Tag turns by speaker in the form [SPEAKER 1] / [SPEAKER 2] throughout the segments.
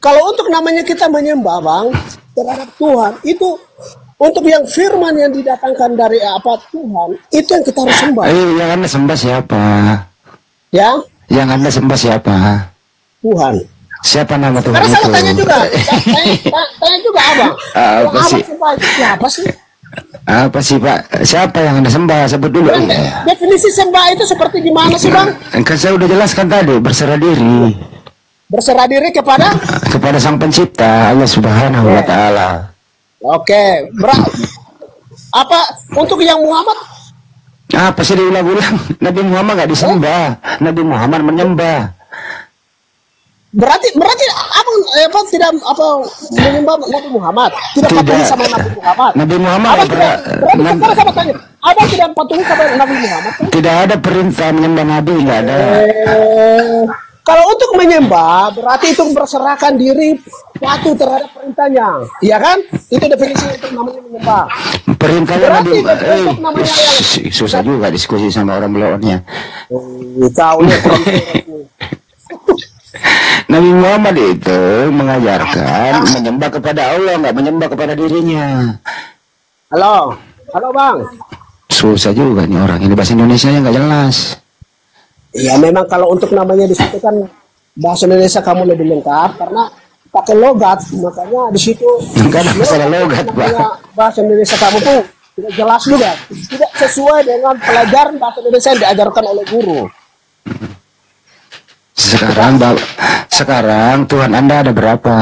[SPEAKER 1] Kalau untuk namanya kita menyembah, Bang, terhadap Tuhan, itu untuk yang firman yang didatangkan dari apa Tuhan, itu yang kita harus sembah.
[SPEAKER 2] Yang Anda sembah siapa?
[SPEAKER 1] Ya?
[SPEAKER 2] Yang Anda sembah siapa?
[SPEAKER 1] Tuhan.
[SPEAKER 2] Siapa nama Tuhan
[SPEAKER 1] Karena
[SPEAKER 2] itu?
[SPEAKER 1] saya tanya juga, tanya juga Abang.
[SPEAKER 2] Apa sih?
[SPEAKER 1] Abang sembah itu siapa sih?
[SPEAKER 2] Apa sih Pak? Siapa yang Anda sembah? Sebut dulu.
[SPEAKER 1] Definisi sembah itu seperti gimana sih, Bang?
[SPEAKER 2] Kan saya udah jelaskan tadi, berserah diri.
[SPEAKER 1] Berserah diri kepada
[SPEAKER 2] Sang Pencipta, Allah Subhanahu wa Ta'ala.
[SPEAKER 1] Oke, apa untuk yang Muhammad?
[SPEAKER 2] Apa sih diulang-ulang? Nabi Muhammad nggak disembah, Nabi Muhammad menyembah.
[SPEAKER 1] Berarti apa tidak menyembah Nabi Muhammad? Tidak patuhi sama Nabi Muhammad.
[SPEAKER 2] Nabi Muhammad
[SPEAKER 1] berarti sama tanya. Abang tidak patuhi sama Nabi Muhammad?
[SPEAKER 2] Tidak ada perintah menyembah Nabi, nggak ada.
[SPEAKER 1] Kalau untuk menyembah berarti itu berserahkan diri patuh terhadap perintahnya, iya kan? Itu definisi untuk namanya menyembah.
[SPEAKER 2] Perintahnya Nabi. Susah juga diskusi sama orang belakangnya. Nabi Muhammad itu mengajarkan menyembah kepada Allah, nggak menyembah kepada dirinya.
[SPEAKER 1] Halo Bang.
[SPEAKER 2] Susah juga nih orang ini, bahasa Indonesianya nggak jelas.
[SPEAKER 1] Ya memang kalau untuk namanya di situ kan bahasa Indonesia kamu lebih lengkap karena pakai logat, makanya di situ
[SPEAKER 2] nggak ada masalah logat, Pak.
[SPEAKER 1] Bahasa Indonesia kamu tuh tidak jelas juga, tidak sesuai dengan pelajaran bahasa Indonesia yang diajarkan oleh guru.
[SPEAKER 2] Sekarang Tuhan Anda ada berapa?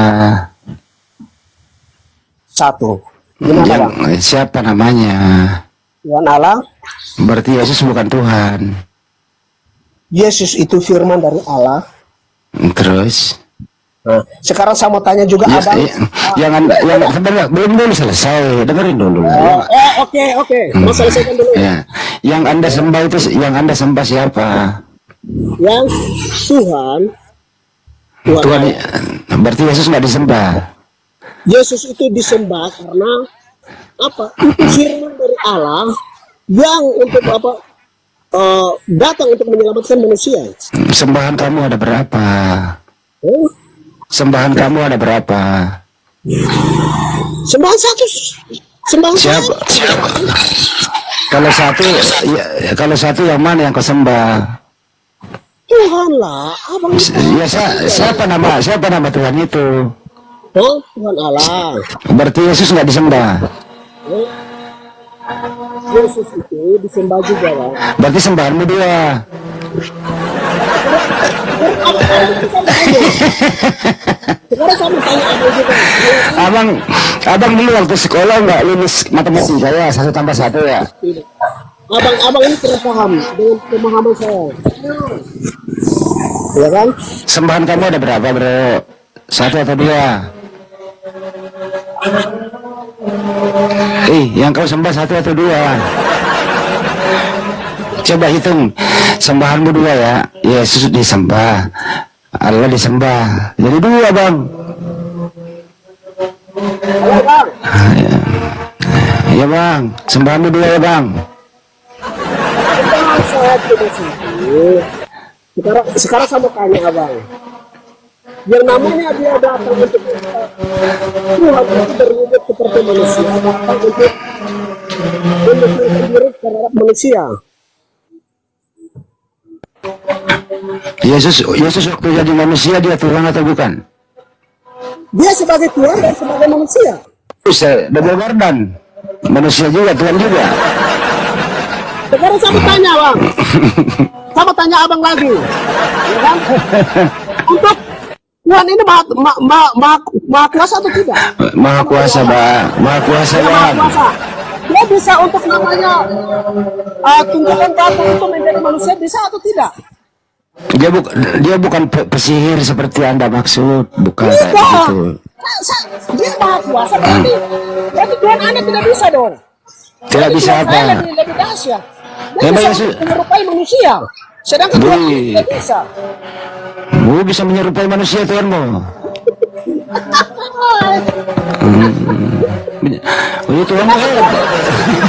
[SPEAKER 1] Satu. Gimana, Bang?
[SPEAKER 2] Siapa namanya?
[SPEAKER 1] Tuhan Allah.
[SPEAKER 2] Berarti Yesus bukan Tuhan.
[SPEAKER 1] Yesus itu firman dari Allah.
[SPEAKER 2] Terus?
[SPEAKER 1] Nah, sekarang saya mau tanya juga Abang.
[SPEAKER 2] Sebentar, belum selesai. Dengerin dulu.
[SPEAKER 1] Oke. Mau selesaikan dulu.
[SPEAKER 2] Ya. Yang Anda sembah itu, yang Anda sembah siapa?
[SPEAKER 1] Yang Tuhan.
[SPEAKER 2] Berarti Yesus nggak disembah.
[SPEAKER 1] Yesus itu disembah karena apa? Itu firman dari Allah yang untuk apa? Datang untuk menyelamatkan manusia.
[SPEAKER 2] Sembahan kamu ada berapa? Sembahan kamu ada berapa? Sembahan satu. Siapa? Kalau satu yang mana yang kau sembah?
[SPEAKER 1] Tuhan lah, Abang.
[SPEAKER 2] Ya, siapa nama Tuhan itu?
[SPEAKER 1] Tuhan Allah.
[SPEAKER 2] Berarti Yesus nggak disembah.
[SPEAKER 1] Yesus itu disembah juga, Bang.
[SPEAKER 2] Berarti sembahanmu dua.
[SPEAKER 1] Sekarang saya mau tanya Abang juga.
[SPEAKER 2] Abang dulu waktu sekolah nggak lulus matematika ya, 1+1 ya?
[SPEAKER 1] Abang ini kurang paham dengan pemahaman saya. Ya kan?
[SPEAKER 2] Sembahan kamu ada berapa, bro? 1 atau 2? Yang kau sembah 1 atau 2? Coba hitung. Sembahanmu 2 ya. Yesus disembah, Allah disembah. Jadi 2, Bang. Ya, Bang. Sembahanmu 2 ya, Bang.
[SPEAKER 1] Sekarang saya mau tanya Abang. Yang namanya dia datang untuk Tuhan itu berwujud seperti manusia, datang untuk menunjukkan diri terhadap manusia.
[SPEAKER 2] Yesus waktu jadi manusia dia Tuhan atau bukan?
[SPEAKER 1] Dia sebagai Tuhan dan sebagai manusia.
[SPEAKER 2] Double garden. Manusia juga, Tuhan juga.
[SPEAKER 1] Sekarang saya mau tanya Bang. Saya mau tanya Abang lagi. Ya kan? Untuk Tuhan ini maha kuasa atau tidak?
[SPEAKER 2] Maha kuasa, Bang. Maha kuasa, Bang.
[SPEAKER 1] Dia bisa untuk namanya tunjukkan batu itu menjadi manusia, bisa atau tidak?
[SPEAKER 2] Dia bukan pesihir seperti Anda maksud, bukan kayak gitu.
[SPEAKER 1] Dia maha kuasa berarti Tuhan Anda tidak bisa dong.
[SPEAKER 2] Tidak bisa apa?
[SPEAKER 1] Lebih dahsyat. Dia bisa menyerupai manusia, sedangkan Tuhan tidak bisa.
[SPEAKER 2] Bisa menyerupai manusia Tuhanmu. Tuhanmu hebat.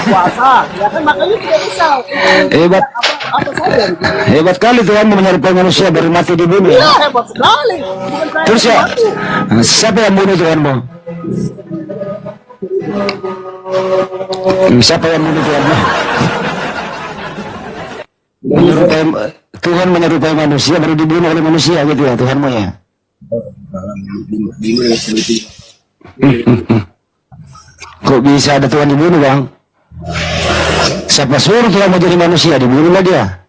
[SPEAKER 1] Kuasa, ya kan makanya tidak bisa.
[SPEAKER 2] Hebat.
[SPEAKER 1] apa saja.
[SPEAKER 2] Hebat kali Tuhan menyerupai manusia baru mati dibunuh.
[SPEAKER 1] Iya, hebat sekali. Bukan saya
[SPEAKER 2] Terus ya,
[SPEAKER 1] membantu.
[SPEAKER 2] siapa yang bunuh Tuhanmu? Siapa yang bunuh Tuhanmu? Tuhan menyerupai manusia baru dibunuh oleh manusia gitu ya Tuhanmu ya. Kok bisa ada Tuhan dibunuh bang? Siapa suruh Tuhan mau jadi manusia dibunuhlah dia?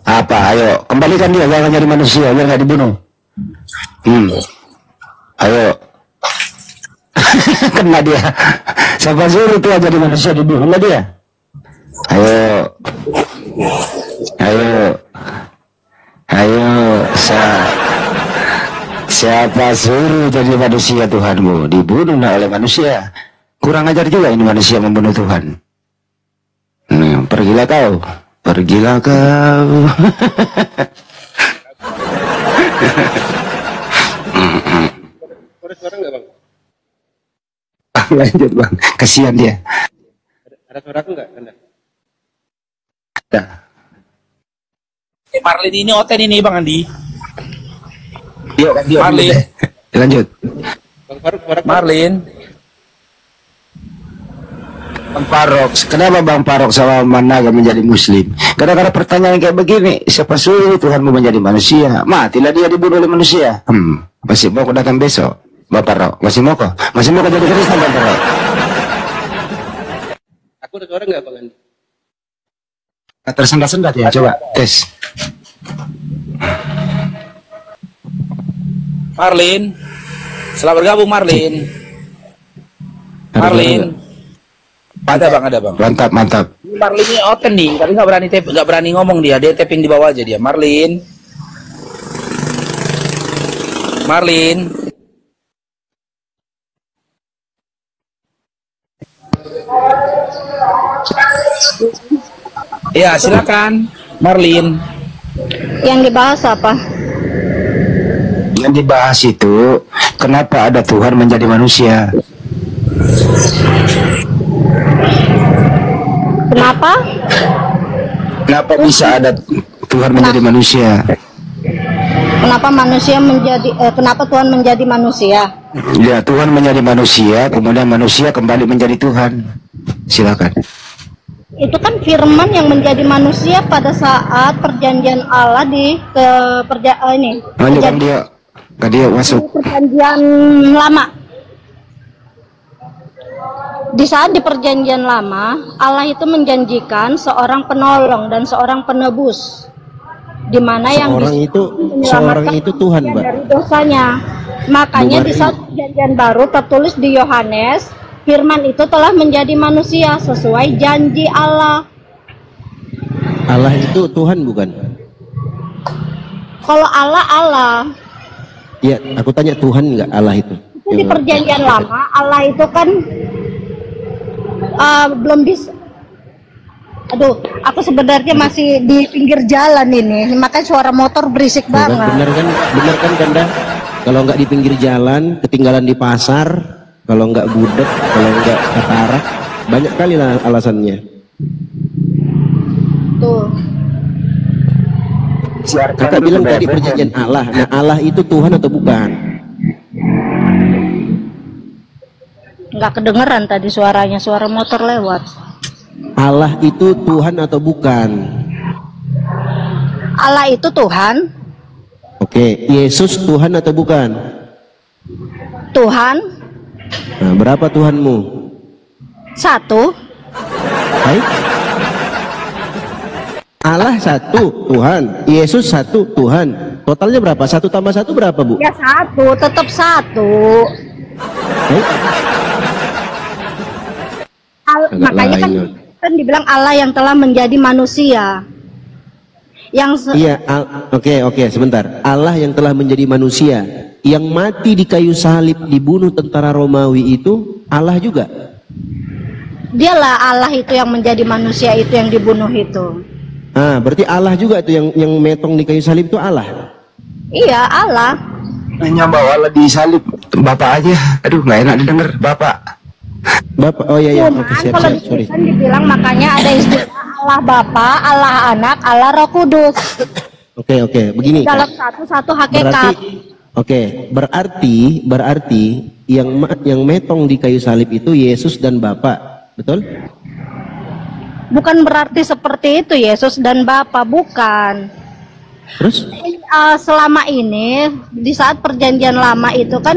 [SPEAKER 2] Apa? Ayo kembalikan dia jangan jadi manusia biar nggak dibunuh. Ayo. Kena dia. Siapa suruh Tuhan jadi manusia dibunuhlah dia? Ayo. Siapa suruh jadi manusia Tuhanmu dibunuhlah oleh manusia. Kurang ajar juga ini manusia membunuh Tuhan. Pergilah kau.
[SPEAKER 3] Suara nggak bang?
[SPEAKER 2] Lanjut bang, kasihan dia.
[SPEAKER 3] Ada suara aku nggak Anda?
[SPEAKER 2] Ada.
[SPEAKER 4] Marlin ini Oten ini Bang Andi.
[SPEAKER 2] Yuk,
[SPEAKER 4] Marlin.
[SPEAKER 2] Lanjut.
[SPEAKER 3] Bang Faruk, suara aku.
[SPEAKER 4] Marlin.
[SPEAKER 2] Bang Farok, kenapa Bang Farok sama Managa menjadi Muslim? Kadang-kadang pertanyaan kayak begini, siapa suruh Tuhanmu menjadi manusia? Matilah dia dibunuh oleh manusia. Masih mau kau datang besok, Bang Farok? Masih mau kau jadi Kristen, Bang Farok?
[SPEAKER 3] Aku ada suara nggak Bang Andi?
[SPEAKER 2] Tersendat-sendat ya, coba tes.
[SPEAKER 4] Marlin. Selamat bergabung Marlin. Marlin. Ada Bang.
[SPEAKER 2] Mantap.
[SPEAKER 4] Marlin ini Oten nih, tapi nggak berani ngomong dia tapping di bawah aja dia. Marlin. Ya, silakan Marlin.
[SPEAKER 5] Yang dibahas apa?
[SPEAKER 2] Yang dibahas itu, kenapa ada Tuhan menjadi manusia? Kenapa bisa ada Tuhan menjadi manusia?
[SPEAKER 5] Kenapa Tuhan menjadi manusia?
[SPEAKER 2] Ya, Tuhan menjadi manusia, kemudian manusia kembali menjadi Tuhan. Silakan.
[SPEAKER 5] Itu kan firman yang menjadi manusia pada saat perjanjian Allah
[SPEAKER 2] Dia masuk.
[SPEAKER 5] Perjanjian lama. Di saat di perjanjian lama, Allah itu menjanjikan seorang penolong dan seorang penebus, di mana
[SPEAKER 6] seorang itu Tuhan, Mbak.
[SPEAKER 5] Dari dosanya. Makanya di saat perjanjian baru tertulis di Yohanes, firman itu telah menjadi manusia sesuai janji Allah.
[SPEAKER 6] Allah itu Tuhan bukan?
[SPEAKER 5] Kalau Allah.
[SPEAKER 6] Ya, aku tanya Tuhan nggak Allah itu?
[SPEAKER 5] Itu di perjanjian lama, Allah itu kan belum bisa. Aduh, aku sebenarnya masih di pinggir jalan ini, makanya suara motor berisik banget.
[SPEAKER 6] Bener kan Kanda? Kalau nggak di pinggir jalan, ketinggalan di pasar, kalau nggak gudeg, kalau nggak katarak, banyak kali lah alasannya.
[SPEAKER 5] Tuh.
[SPEAKER 6] Kakak bilang tadi perjanjian Allah. Nah, Allah itu Tuhan atau bukan?
[SPEAKER 5] Nggak kedengeran tadi suaranya, suara motor lewat.
[SPEAKER 6] Allah itu Tuhan atau bukan?
[SPEAKER 5] Allah itu Tuhan.
[SPEAKER 6] Oke, Yesus Tuhan atau bukan?
[SPEAKER 5] Tuhan.
[SPEAKER 6] Nah, berapa Tuhanmu?
[SPEAKER 5] Satu.
[SPEAKER 6] Hai? Allah satu Tuhan, Yesus satu Tuhan. Totalnya berapa? 1 tambah 1 berapa, Bu?
[SPEAKER 5] Ya satu, tetap satu. Makanya kan dibilang Allah yang telah menjadi manusia.
[SPEAKER 6] Oke, sebentar. Allah yang telah menjadi manusia, yang mati di kayu salib dibunuh tentara Romawi itu Allah juga.
[SPEAKER 5] Dialah Allah itu yang menjadi manusia itu yang dibunuh itu.
[SPEAKER 6] Berarti Allah juga itu yang metong di kayu salib itu Allah.
[SPEAKER 5] Iya, Allah.
[SPEAKER 2] Hanya bawa Allah di salib Bapak aja. Aduh, nggak enak didengar Bapak.
[SPEAKER 6] Oh iya.
[SPEAKER 5] Cuman kalau di Kristen dibilang, makanya ada istilah Allah Bapa, Allah Anak, Allah Roh Kudus.
[SPEAKER 6] Oke, begini.
[SPEAKER 5] Dalam satu hakikat.
[SPEAKER 6] Berarti yang metong di kayu salib itu Yesus dan Bapa, betul?
[SPEAKER 5] Bukan berarti seperti itu Yesus dan Bapa, bukan.
[SPEAKER 6] Terus?
[SPEAKER 5] Selama ini di saat perjanjian lama itu kan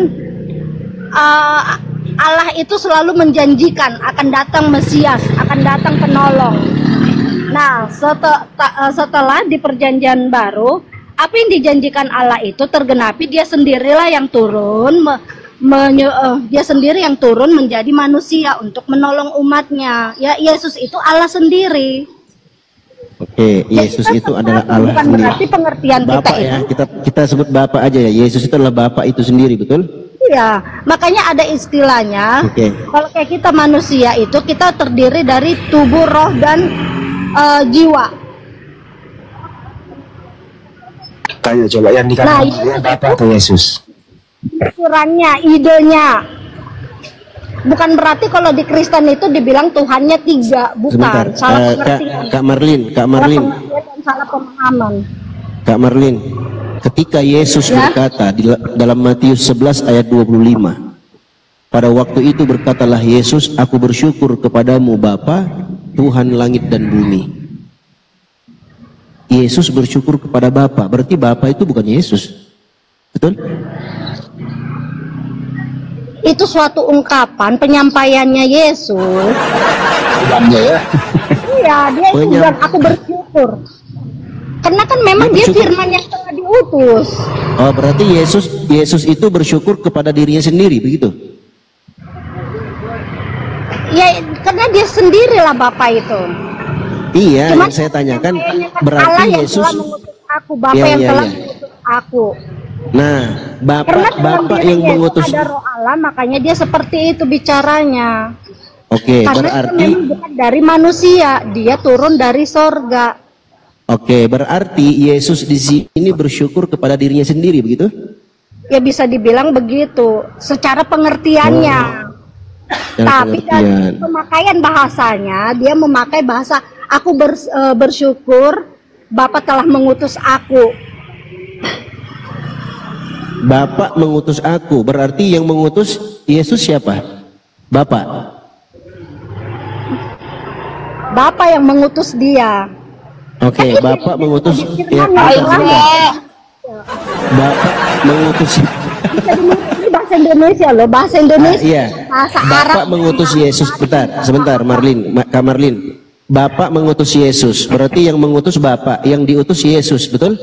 [SPEAKER 5] Allah itu selalu menjanjikan akan datang Mesias, akan datang penolong. Nah, setelah di perjanjian baru, apa yang dijanjikan Allah itu tergenapi, dia sendirilah yang turun, dia sendiri yang turun menjadi manusia untuk menolong umatnya. Ya, Yesus itu Allah sendiri.
[SPEAKER 6] Oke, Yesus itu adalah Allah
[SPEAKER 5] bukan
[SPEAKER 6] sendiri.
[SPEAKER 5] Berarti pengertian
[SPEAKER 6] Bapak
[SPEAKER 5] kita
[SPEAKER 6] ya,
[SPEAKER 5] itu.
[SPEAKER 6] kita sebut Bapak aja ya. Yesus itu adalah Bapak itu sendiri, betul?
[SPEAKER 5] Iya, makanya ada istilahnya.
[SPEAKER 6] Oke.
[SPEAKER 5] Kalau kayak kita manusia itu kita terdiri dari tubuh, roh, dan jiwa.
[SPEAKER 2] Tanya coba yang dikatakan apa tuh Yesus?
[SPEAKER 5] Pikirannya, idenya. Bukan berarti kalau di Kristen itu dibilang Tuhannya 3, bukan.
[SPEAKER 6] Sebentar,
[SPEAKER 5] Salah pengertian.
[SPEAKER 6] Kak Marlin.
[SPEAKER 5] Salah pengertian dan salah pemahaman.
[SPEAKER 6] Kak Marlin, ketika Yesus berkata dalam Matius 11 ayat 25, pada waktu itu berkatalah Yesus, aku bersyukur kepadamu Bapa, Tuhan langit dan bumi. Yesus bersyukur kepada Bapa, berarti Bapa itu bukan Yesus, betul?
[SPEAKER 5] Itu suatu ungkapan penyampaiannya Yesus.
[SPEAKER 2] Ya.
[SPEAKER 5] Iya, dia itu bilang aku bersyukur. Karena kan memang dia firman yang telah diutus.
[SPEAKER 6] Oh, berarti Yesus itu bersyukur kepada dirinya sendiri, begitu?
[SPEAKER 5] Ya, karena dia sendirilah Bapa itu.
[SPEAKER 6] Iya,
[SPEAKER 5] Cuman
[SPEAKER 6] yang saya tanyakan
[SPEAKER 5] Allah
[SPEAKER 6] berarti
[SPEAKER 5] yang
[SPEAKER 6] Yesus
[SPEAKER 5] telah mengutus aku, Bapa yang telah mengutus aku.
[SPEAKER 6] Nah,
[SPEAKER 5] Karena
[SPEAKER 6] Bapak yang mengutus.
[SPEAKER 5] ada roh Allah, makanya dia seperti itu bicaranya.
[SPEAKER 6] Oke,
[SPEAKER 5] Karena
[SPEAKER 6] berarti
[SPEAKER 5] memang bukan dari manusia, dia turun dari sorga.
[SPEAKER 6] Oke, berarti Yesus di sini bersyukur kepada dirinya sendiri, begitu?
[SPEAKER 5] Ya bisa dibilang begitu, secara pengertiannya. Tapi dari pemakaian bahasanya, dia memakai bahasa aku bersyukur Bapa telah mengutus aku.
[SPEAKER 6] Bapak mengutus aku, berarti yang mengutus Yesus siapa? Bapak.
[SPEAKER 5] Bapa yang mengutus dia.
[SPEAKER 6] Oke, Bapak mengutus ya, Bapak mengutus
[SPEAKER 5] Ini bahasa Indonesia loh, bahasa Indonesia.
[SPEAKER 6] iya.
[SPEAKER 5] Bahasa
[SPEAKER 6] Bapak
[SPEAKER 5] Arab.
[SPEAKER 6] mengutus Yesus. Sebentar, Marlin, Kak Marlin. Bapak mengutus Yesus, berarti yang mengutus Bapak, yang diutus Yesus, betul?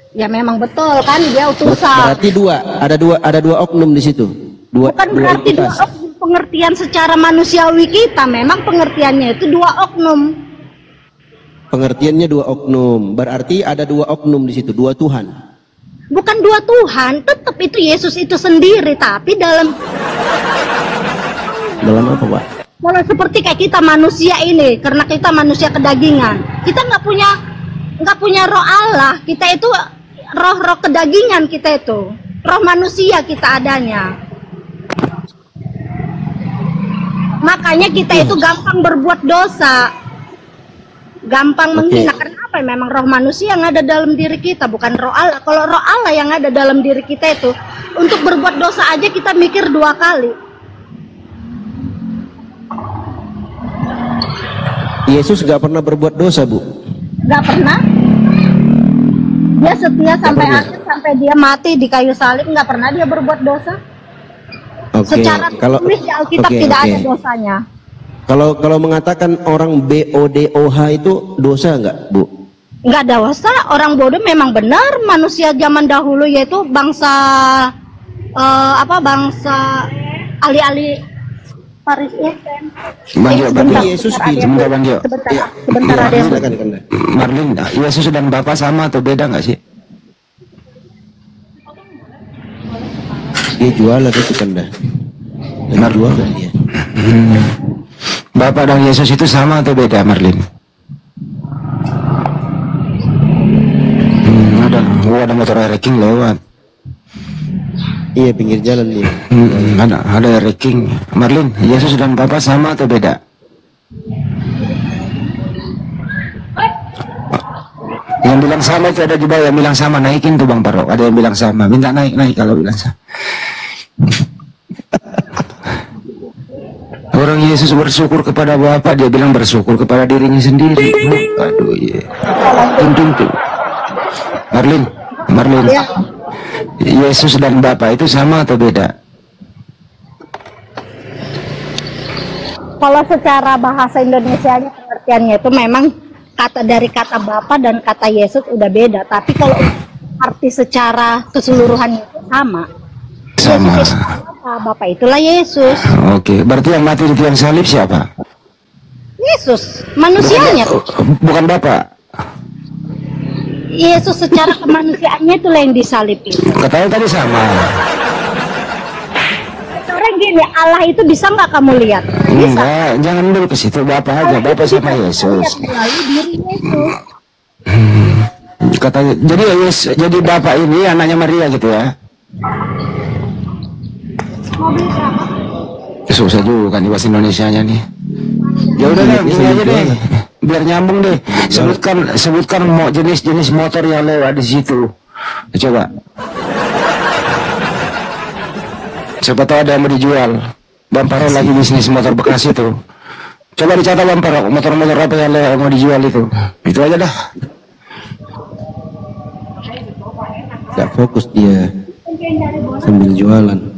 [SPEAKER 5] Ya memang betul kan, dia utusan.
[SPEAKER 6] Berarti ada dua oknum di situ.
[SPEAKER 5] Bukan berarti dua oknum pengertian secara manusiawi kita, memang pengertiannya itu dua oknum.
[SPEAKER 6] Pengertiannya dua oknum, berarti ada dua oknum di situ, dua Tuhan.
[SPEAKER 5] Bukan dua Tuhan, tetap itu Yesus itu sendiri, tapi dalam
[SPEAKER 6] apa, Pak?
[SPEAKER 5] kalau seperti kayak kita manusia ini, karena kita manusia kedagingan, kita nggak punya roh Allah, kita itu roh kedagingan, kita itu roh manusia kita adanya. Makanya kita itu gampang berbuat dosa, gampang menghina. Kenapa? Memang roh manusia yang ada dalam diri kita, bukan roh Allah. Kalau roh Allah yang ada dalam diri kita itu, untuk berbuat dosa aja kita mikir 2 kali.
[SPEAKER 6] Yesus gak pernah berbuat dosa, Bu?
[SPEAKER 5] Gak pernah. Dia setia sampai akhir, sampai dia mati di kayu salib, nggak pernah dia berbuat dosa. Secara tulis di Alkitab tidak ada dosanya.
[SPEAKER 6] Kalau mengatakan orang BODOH itu dosa nggak, Bu?
[SPEAKER 5] Nggak ada dosa. Orang bodoh memang benar manusia zaman dahulu, yaitu bangsa bangsa alih-alih Paris.
[SPEAKER 2] Sebentar,
[SPEAKER 6] Yesus
[SPEAKER 2] sebentar Bang Jo.
[SPEAKER 5] Sebentar ada.
[SPEAKER 2] Marlin, Yesus dan Bapa sama atau beda nggak sih?
[SPEAKER 6] Dia jualan itu kan dah. Benar jualan dia.
[SPEAKER 2] Bapak dan Yesus itu sama atau beda, Marlin? Ada motor wrecking lewat.
[SPEAKER 6] Iya, pinggir jalan dia.
[SPEAKER 2] Ada wrecking. Marlin, Yesus dan Bapa sama atau beda? Yang bilang sama itu ada juga yang bilang sama, naikin tuh Bang Parok. Ada yang bilang sama, minta naik kalau bilang sama. Orang Yesus bersyukur kepada Bapa, dia bilang bersyukur kepada dirinya sendiri. Aduh, iya. Tuntung tuh. Marlin.
[SPEAKER 5] Ya.
[SPEAKER 2] Yesus dan Bapa itu sama atau beda?
[SPEAKER 5] Kalau secara bahasa Indonesianya pengertiannya itu memang dari kata Bapa dan kata Yesus udah beda. Tapi kalau arti secara keseluruhannya itu sama.
[SPEAKER 2] Sama.
[SPEAKER 5] Yesus itu Bapa itulah Yesus.
[SPEAKER 2] Oke, berarti yang mati di tiang salib siapa?
[SPEAKER 5] Yesus, manusianya.
[SPEAKER 2] Bukan Bapa.
[SPEAKER 5] Yesus secara kemanusiaannya itulah yang disalib itu.
[SPEAKER 2] Katanya tadi sama.
[SPEAKER 5] Sekarang gini, Allah itu bisa nggak kamu lihat? Bisa.
[SPEAKER 2] Enggak, jangan dulu ke situ. Bapa aja,
[SPEAKER 5] Allah
[SPEAKER 2] Bapa
[SPEAKER 5] itu
[SPEAKER 2] sama
[SPEAKER 5] bisa
[SPEAKER 2] Yesus.
[SPEAKER 5] lihat melalui diri Yesus.
[SPEAKER 2] Katanya, jadi Bapa ini anaknya Maria gitu ya?
[SPEAKER 5] Mau beli berapa?
[SPEAKER 2] Susah juga kan di bahasa Indonesianya nih. Ya udah deh, gini aja deh, biar nyambung deh. Sebutkan mau jenis-jenis motor yang lewat di situ. Coba. Siapa tahu ada yang mau dijual. Bang Parok lagi bisnis motor bekas itu. Coba dicatat Bang Parok, motor-motor apa yang lewat yang mau dijual itu. Itu aja dah.
[SPEAKER 6] Gak fokus dia sambil jualan.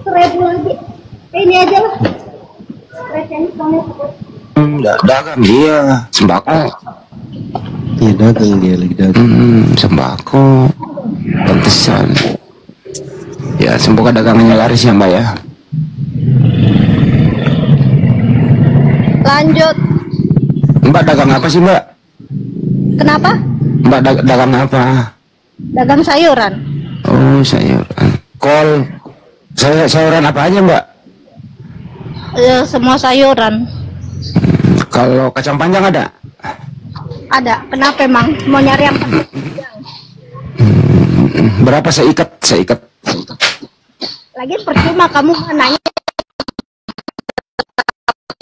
[SPEAKER 5] 1.000 lagi. Ini aja lah.
[SPEAKER 2] Dagang dia, sembako.
[SPEAKER 6] Iya dagang dia lagi dagang.
[SPEAKER 2] Sembako. Pantesan. Ya, semoga dagangannya laris ya Mbak ya.
[SPEAKER 5] Lanjut.
[SPEAKER 2] Mbak dagang apa sih Mbak?
[SPEAKER 5] Kenapa?
[SPEAKER 2] Mbak dagang apa?
[SPEAKER 5] Dagang sayuran.
[SPEAKER 2] Oh, sayuran. Kol. Sayuran apa aja Mbak?
[SPEAKER 5] Ya, semua sayuran.
[SPEAKER 2] Kalau kacang panjang ada?
[SPEAKER 5] Ada. Kenapa emang? Mau nyari yang pedas?
[SPEAKER 2] Berapa seikat?
[SPEAKER 5] Lagi percuma kamu nanya.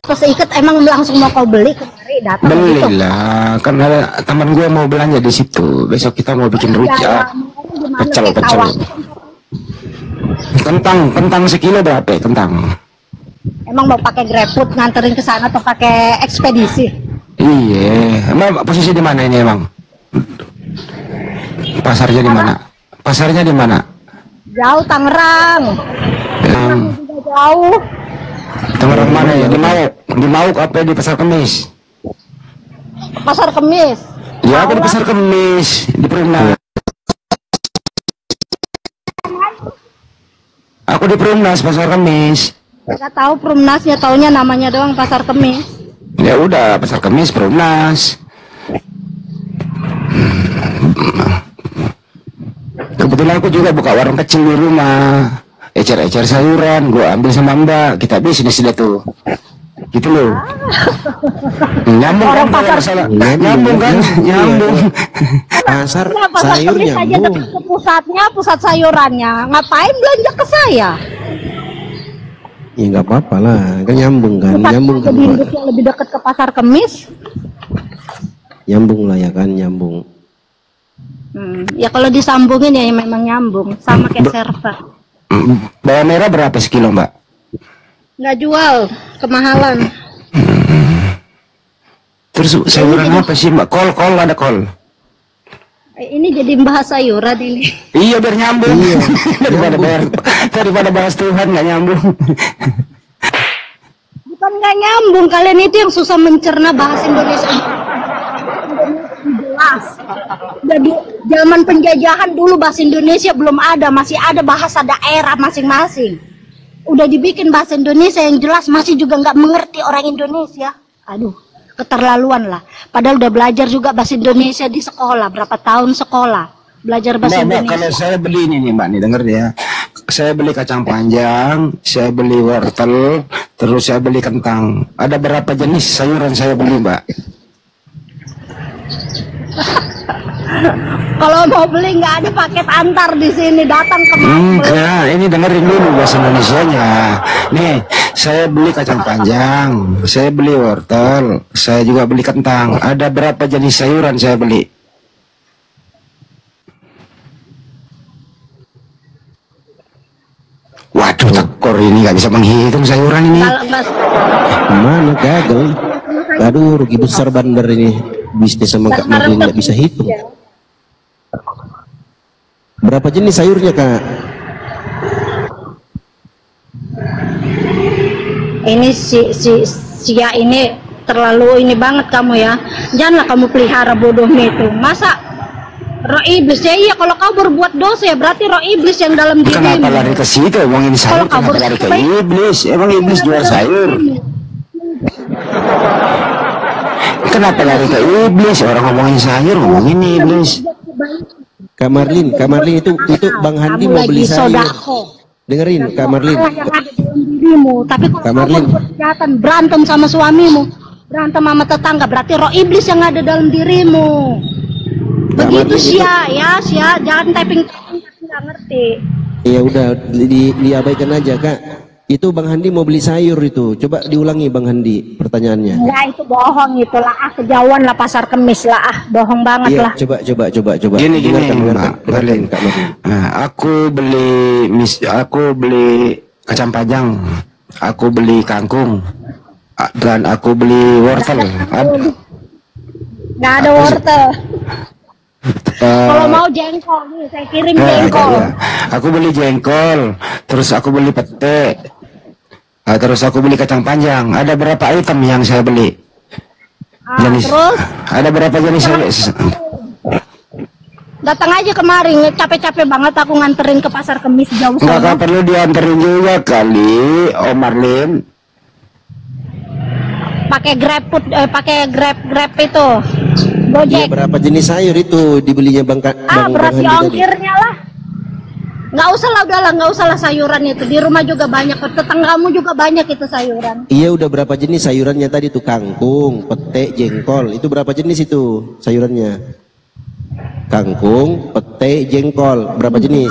[SPEAKER 5] Terus ikat emang langsung mau kau beli kemari datang gitu.
[SPEAKER 2] Belilah, kan ada teman gue mau belanja di situ. Besok kita mau bikin rujak. Pecel. Kentang sekilo berapa ya, kentang?
[SPEAKER 5] Emang mau pakai GrabFood nganterin ke sana atau pakai ekspedisi?
[SPEAKER 2] Iya, emang posisi di mana ini emang? Pasarnya di mana? Pasarnya di mana?
[SPEAKER 5] Jauh, Tangerang. Tangerang juga jauh.
[SPEAKER 2] Tangerang mana ya? Di Mauk apa di Pasar Kemis?
[SPEAKER 5] Pasar Kemis.
[SPEAKER 2] Ya, aku di Pasar Kemis, di Perumnas. Aku di Perumnas, Pasar Kemis.
[SPEAKER 5] Gak tahu Perumnasnya, taunya namanya doang Pasar Kemis.
[SPEAKER 2] Ya udah, Pasar Kemis, Perumnas. Kebetulan aku juga buka warung kecil di rumah. Ecer-ecer sayuran, gua ambil sama Mbak. Kita bisnis deh tuh. Gitu loh. Nyambung kan masalah. Nyambung kan? Nyambung.
[SPEAKER 6] Pasar
[SPEAKER 5] Nah, Pasar
[SPEAKER 6] sayur
[SPEAKER 5] Kemis aja
[SPEAKER 6] nyambung.
[SPEAKER 5] dekat ke pusatnya, pusat sayurannya. Ngapain belanja ke saya?
[SPEAKER 6] Ya nggak apa-apa lah, kan nyambung kan, nyambung kan,
[SPEAKER 5] Jadi yang lebih dekat ke Pasar Kemis.
[SPEAKER 6] nyambung lah ya kan, nyambung.
[SPEAKER 5] Ya kalau disambungin ya memang nyambung sama kayak server.
[SPEAKER 2] Bawang merah berapa sekilo Mbak?
[SPEAKER 5] Nggak jual, kemahalan.
[SPEAKER 2] Terus sayuran apa sih Mbak? Kol ada kol.
[SPEAKER 5] Ini jadi bahas sayuran ini.
[SPEAKER 2] Iya biar nyambung.
[SPEAKER 6] Iya,
[SPEAKER 2] daripada bahas Tuhan nggak nyambung.
[SPEAKER 5] Bukan nggak nyambung, kalian itu yang susah mencerna bahasa Indonesia. Jelas. Jadi zaman penjajahan dulu bahasa Indonesia belum ada, masih ada bahasa daerah masing-masing. Udah dibikin bahasa Indonesia yang jelas masih juga nggak mengerti orang Indonesia. Aduh, keterlaluan lah. Padahal udah belajar juga bahasa Indonesia di sekolah, berapa tahun sekolah belajar bahasa
[SPEAKER 2] Mbak,
[SPEAKER 5] Indonesia.
[SPEAKER 2] kalau saya beli ini nih Mbak nih, denger ya. Saya beli kacang panjang, saya beli wortel, terus saya beli kentang. Ada berapa jenis sayuran saya beli Mbak?
[SPEAKER 5] Kalau mau beli nggak ada paket antar di sini, datang ke
[SPEAKER 2] Enggak, ini dengerin dulu bahasa Indonesianya. Nih, saya beli kacang panjang, saya beli wortel, saya juga beli kentang. Ada berapa jenis sayuran saya beli? Waduh, tekor ini nggak bisa menghitung sayuran ini.
[SPEAKER 5] Kalau nggak
[SPEAKER 6] Mana gagal? Aduh, rugi besar bandar ini. Bisnis sama Kak Marlin nggak bisa hitung. Berapa jenis sayurnya, Kak?
[SPEAKER 5] ini Sia ini terlalu ini banget kamu ya. Janganlah kamu pelihara bodohnya itu. Masa roh iblis ya? Iya, kalau kau berbuat dosa ya berarti roh iblis yang dalam dirimu.
[SPEAKER 2] Kenapa lari ke situ? Ngomongin sayur, kenapa lari ke iblis? Emang iblis jual sayur? Kenapa lari ke iblis? Orang ngomongin sayur, ngomongin iblis.
[SPEAKER 6] Kak Marlin itu Bang Handi
[SPEAKER 5] Kamu
[SPEAKER 6] mau beli
[SPEAKER 5] lagi
[SPEAKER 6] sayur.
[SPEAKER 5] sodako.
[SPEAKER 6] Dengerin, Kak Marlin.
[SPEAKER 5] Yang ada dalam dirimu. Tapi kalau
[SPEAKER 6] Kak
[SPEAKER 5] kamu
[SPEAKER 6] Marlin.
[SPEAKER 5] berbuat kejahatan, berantem sama suamimu, berantem sama tetangga, berarti roh iblis yang ada dalam dirimu. Begitu Sia, jangan typing tapi nggak ngerti.
[SPEAKER 6] Ya udah, diabaikan aja, Kak. Itu Bang Handi mau beli sayur itu. Coba diulangi Bang Handi pertanyaannya.
[SPEAKER 5] Enggak, itu bohong itulah, kejauhan lah pasar Kemis lah, bohong banget
[SPEAKER 6] Iya,
[SPEAKER 5] lah.
[SPEAKER 6] coba.
[SPEAKER 2] Gini,
[SPEAKER 6] Dengarkan,
[SPEAKER 2] Mbak Marlin.
[SPEAKER 6] Kak Marlin.
[SPEAKER 2] Nah, aku beli kacang panjang, aku beli kangkung, dan aku beli wortel.
[SPEAKER 5] Nggak ada wortel. Kalau mau jengkol nih, saya kirim jengkol.
[SPEAKER 2] Iya. Aku beli jengkol, terus aku beli pete, terus aku beli kacang panjang. Ada berapa item yang saya beli?
[SPEAKER 5] Terus
[SPEAKER 2] Ada berapa jenis saya?
[SPEAKER 5] datang aja kemari, capek-capek banget aku nganterin ke pasar Kemis jauh
[SPEAKER 2] Nggak
[SPEAKER 5] sana.
[SPEAKER 2] perlu dianterin juga kali, Om Marlin.
[SPEAKER 5] Pakai Grab itu.
[SPEAKER 6] Iya,
[SPEAKER 5] Gojek.
[SPEAKER 6] berapa jenis sayur itu dibelinya Bang
[SPEAKER 5] Berarti
[SPEAKER 6] Handi tadi?
[SPEAKER 5] ongkirnya lah. Nggak usah lah, udahlah, nggak usah lah sayuran itu. Di rumah juga banyak, tetanggamu juga banyak itu sayuran.
[SPEAKER 6] Iya, udah berapa jenis sayurannya tadi tuh? Kangkung, pete, jengkol. Itu berapa jenis itu sayurannya? Kangkung, pete, jengkol. Berapa jenis?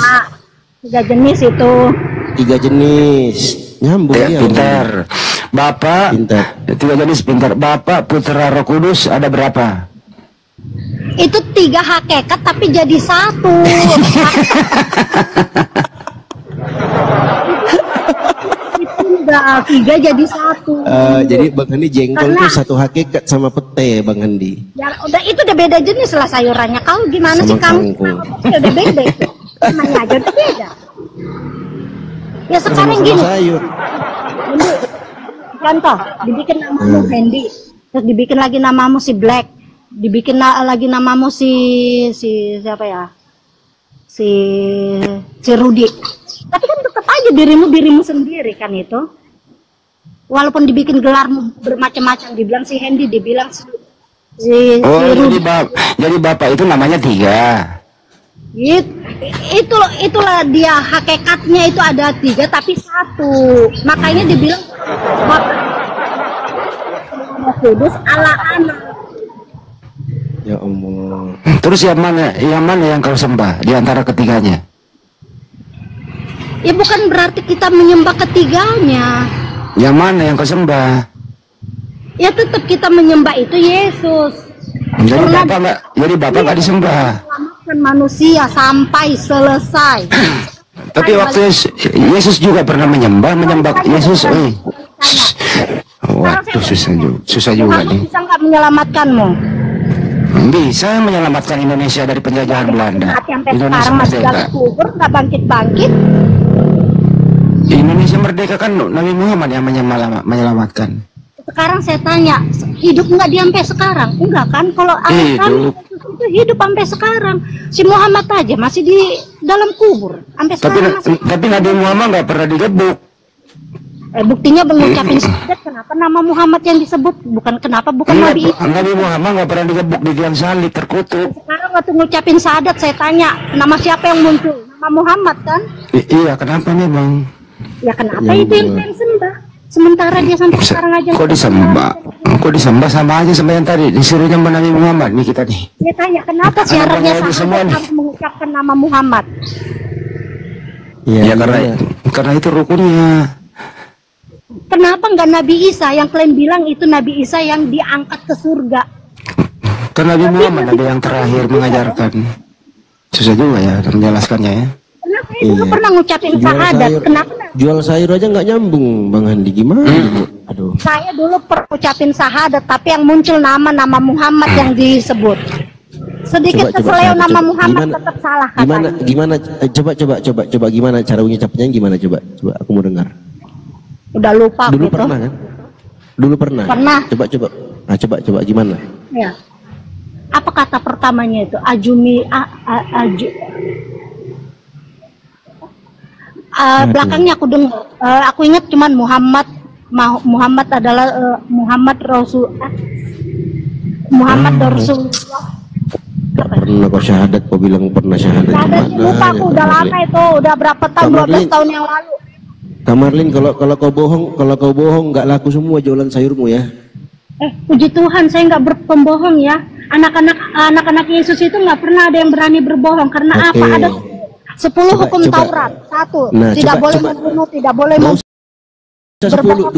[SPEAKER 5] 3 jenis itu.
[SPEAKER 6] 3 jenis. Nyambung ya.
[SPEAKER 2] Pintar. Bapak,
[SPEAKER 6] Pintar.
[SPEAKER 2] 3 jenis pintar. Bapak Putra Roh Kudus ada berapa?
[SPEAKER 5] Itu 3 hakikat tapi jadi 1. Itu udah 3 jadi 1.
[SPEAKER 6] Jadi Bang Handi jengkol
[SPEAKER 5] Karena-
[SPEAKER 6] tuh 1 hakikat sama pete, Bang Handi.
[SPEAKER 5] Ya udah, itu udah beda jenis lah sayurannya. Kau gimana
[SPEAKER 6] Sama
[SPEAKER 5] sih kamu?
[SPEAKER 6] kangkung.
[SPEAKER 5] Ya udah beda itu. Namanya aja udah beda. Ya sekarang
[SPEAKER 6] Sama-sama
[SPEAKER 5] gini,
[SPEAKER 6] sayur.
[SPEAKER 5] Hendy, contoh, dibikin namamu Hendy, terus dibikin lagi namamu si Black, dibikin lagi namamu si siapa ya, si Rudy. Tapi kan tetap aja dirimu sendiri kan itu. Walaupun dibikin gelarmu bermacam-macam, dibilang si Hendy, dibilang si
[SPEAKER 2] Oh,
[SPEAKER 5] Rudy.
[SPEAKER 2] jadi bapak itu namanya 3.
[SPEAKER 5] Itulah dia hakikatnya, itu ada 3 tapi 1. Makanya dibilang Bapak Kudus ala anak.
[SPEAKER 6] Ya Allah.
[SPEAKER 2] Terus yang mana yang kau sembah di antara ketiganya?
[SPEAKER 5] Ya bukan berarti kita menyembah ketiganya.
[SPEAKER 2] Yang mana yang kau sembah?
[SPEAKER 5] Ya tetap kita menyembah itu Yesus.
[SPEAKER 2] Jadi
[SPEAKER 5] Karena
[SPEAKER 2] bapak nggak disembah.
[SPEAKER 5] selamatkan manusia sampai selesai.
[SPEAKER 2] Tapi waktu Yesus juga pernah menyembah Yesus. Waduh, susah juga
[SPEAKER 5] Kamu
[SPEAKER 2] nih.
[SPEAKER 5] bisa nggak menyelamatkanmu?
[SPEAKER 2] Bisa menyelamatkan Indonesia dari penjajahan Belanda.
[SPEAKER 5] Mati sampai
[SPEAKER 2] Indonesia
[SPEAKER 5] sekarang masih
[SPEAKER 2] merdeka.
[SPEAKER 5] dalam kubur, nggak bangkit-bangkit.
[SPEAKER 2] Indonesia merdeka kan Nabi Muhammad yang menyelamatkan.
[SPEAKER 5] Sekarang saya tanya, hidup nggak dia sampai sekarang? Enggak kan? Kalau alasan
[SPEAKER 2] Hidup.
[SPEAKER 5] itu hidup sampai sekarang. Si Muhammad aja masih di dalam kubur sampai sekarang.
[SPEAKER 2] Tapi Nabi Muhammad nggak pernah digebuk.
[SPEAKER 5] Buktinya mengucapin syahadat, kenapa nama Muhammad yang disebut? Bukan Nabi.
[SPEAKER 2] Nabi Muhammad nggak pernah digebuk di tiang salib terkutuk.
[SPEAKER 5] Sekarang waktu ngucapin syahadat saya tanya, nama siapa yang muncul? Nama Muhammad kan?
[SPEAKER 2] Iya, kenapa nih bang?
[SPEAKER 5] Ya kenapa itu yang sembah? Sementara dia sampai sekarang aja.
[SPEAKER 2] Kok disembah? Kok disembah sama aja sama yang tadi disuruh nyembah Nabi Muhammad nih kita nih.
[SPEAKER 5] Dia tanya kenapa syaratnya sahabat harus mengucapkan nama Muhammad?
[SPEAKER 2] Ya karena itu rukunnya.
[SPEAKER 5] Kenapa nggak Nabi Isa yang kalian bilang itu Nabi Isa yang diangkat ke surga?
[SPEAKER 2] Karena Nabi Muhammad Nabi yang terakhir mengajarkan. Susah juga ya menjelaskannya ya.
[SPEAKER 5] Kenapa saya dulu pernah ngucapin syahadat? Kenapa?
[SPEAKER 6] Jual sayur aja nggak nyambung, Bang Andi, gimana? Aduh.
[SPEAKER 5] Saya dulu pernah ngucapin syahadat, tapi yang muncul nama Muhammad yang disebut. Sedikit keseleo nama Muhammad tetap salah katanya.
[SPEAKER 6] Gimana? Coba gimana cara mengucapnya? Gimana coba aku mau dengar.
[SPEAKER 5] Udah lupa
[SPEAKER 6] dulu
[SPEAKER 5] gitu.
[SPEAKER 6] Pernah kan? Dulu pernah.
[SPEAKER 5] Pernah.
[SPEAKER 6] Coba. Nah, coba gimana?
[SPEAKER 5] Ya. Apa kata pertamanya itu? Belakangnya aku dengar, aku ingat cuman Muhammad adalah Muhammad Rasulullah.
[SPEAKER 6] Pernah kau syahadat, kau bilang pernah syahadat.
[SPEAKER 5] Syahadatnya lupa aku, udah lama itu, udah berapa tahun, 12 tahun yang lalu.
[SPEAKER 6] Kamarlin, kalau kau bohong nggak laku semua jualan sayurmu ya.
[SPEAKER 5] Puji Tuhan, saya nggak berpembohong ya. Anak-anak Yesus itu nggak pernah ada yang berani berbohong karena apa? Ada 10 hukum Taurat. 1, tidak boleh membunuh, tidak boleh
[SPEAKER 6] 10,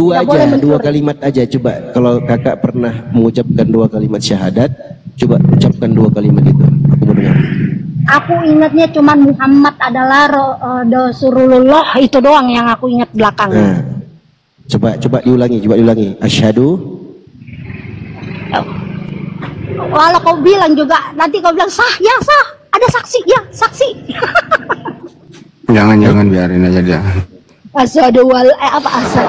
[SPEAKER 6] dua kalimat aja. Coba kalau kakak pernah mengucapkan 2 kalimat syahadat, coba ucapkan 2 kalimat itu. Aku mau dengar.
[SPEAKER 5] Aku ingatnya cuman Muhammad adalah Rasulullah, itu doang yang aku ingat belakangnya.
[SPEAKER 6] Coba diulangi. Asyhadu.
[SPEAKER 5] Kalau kau bilang juga, nanti kau bilang sah, ya sah, ada saksi, ya saksi.
[SPEAKER 2] Jangan biarin aja dia.
[SPEAKER 5] Asyhadu apa asal?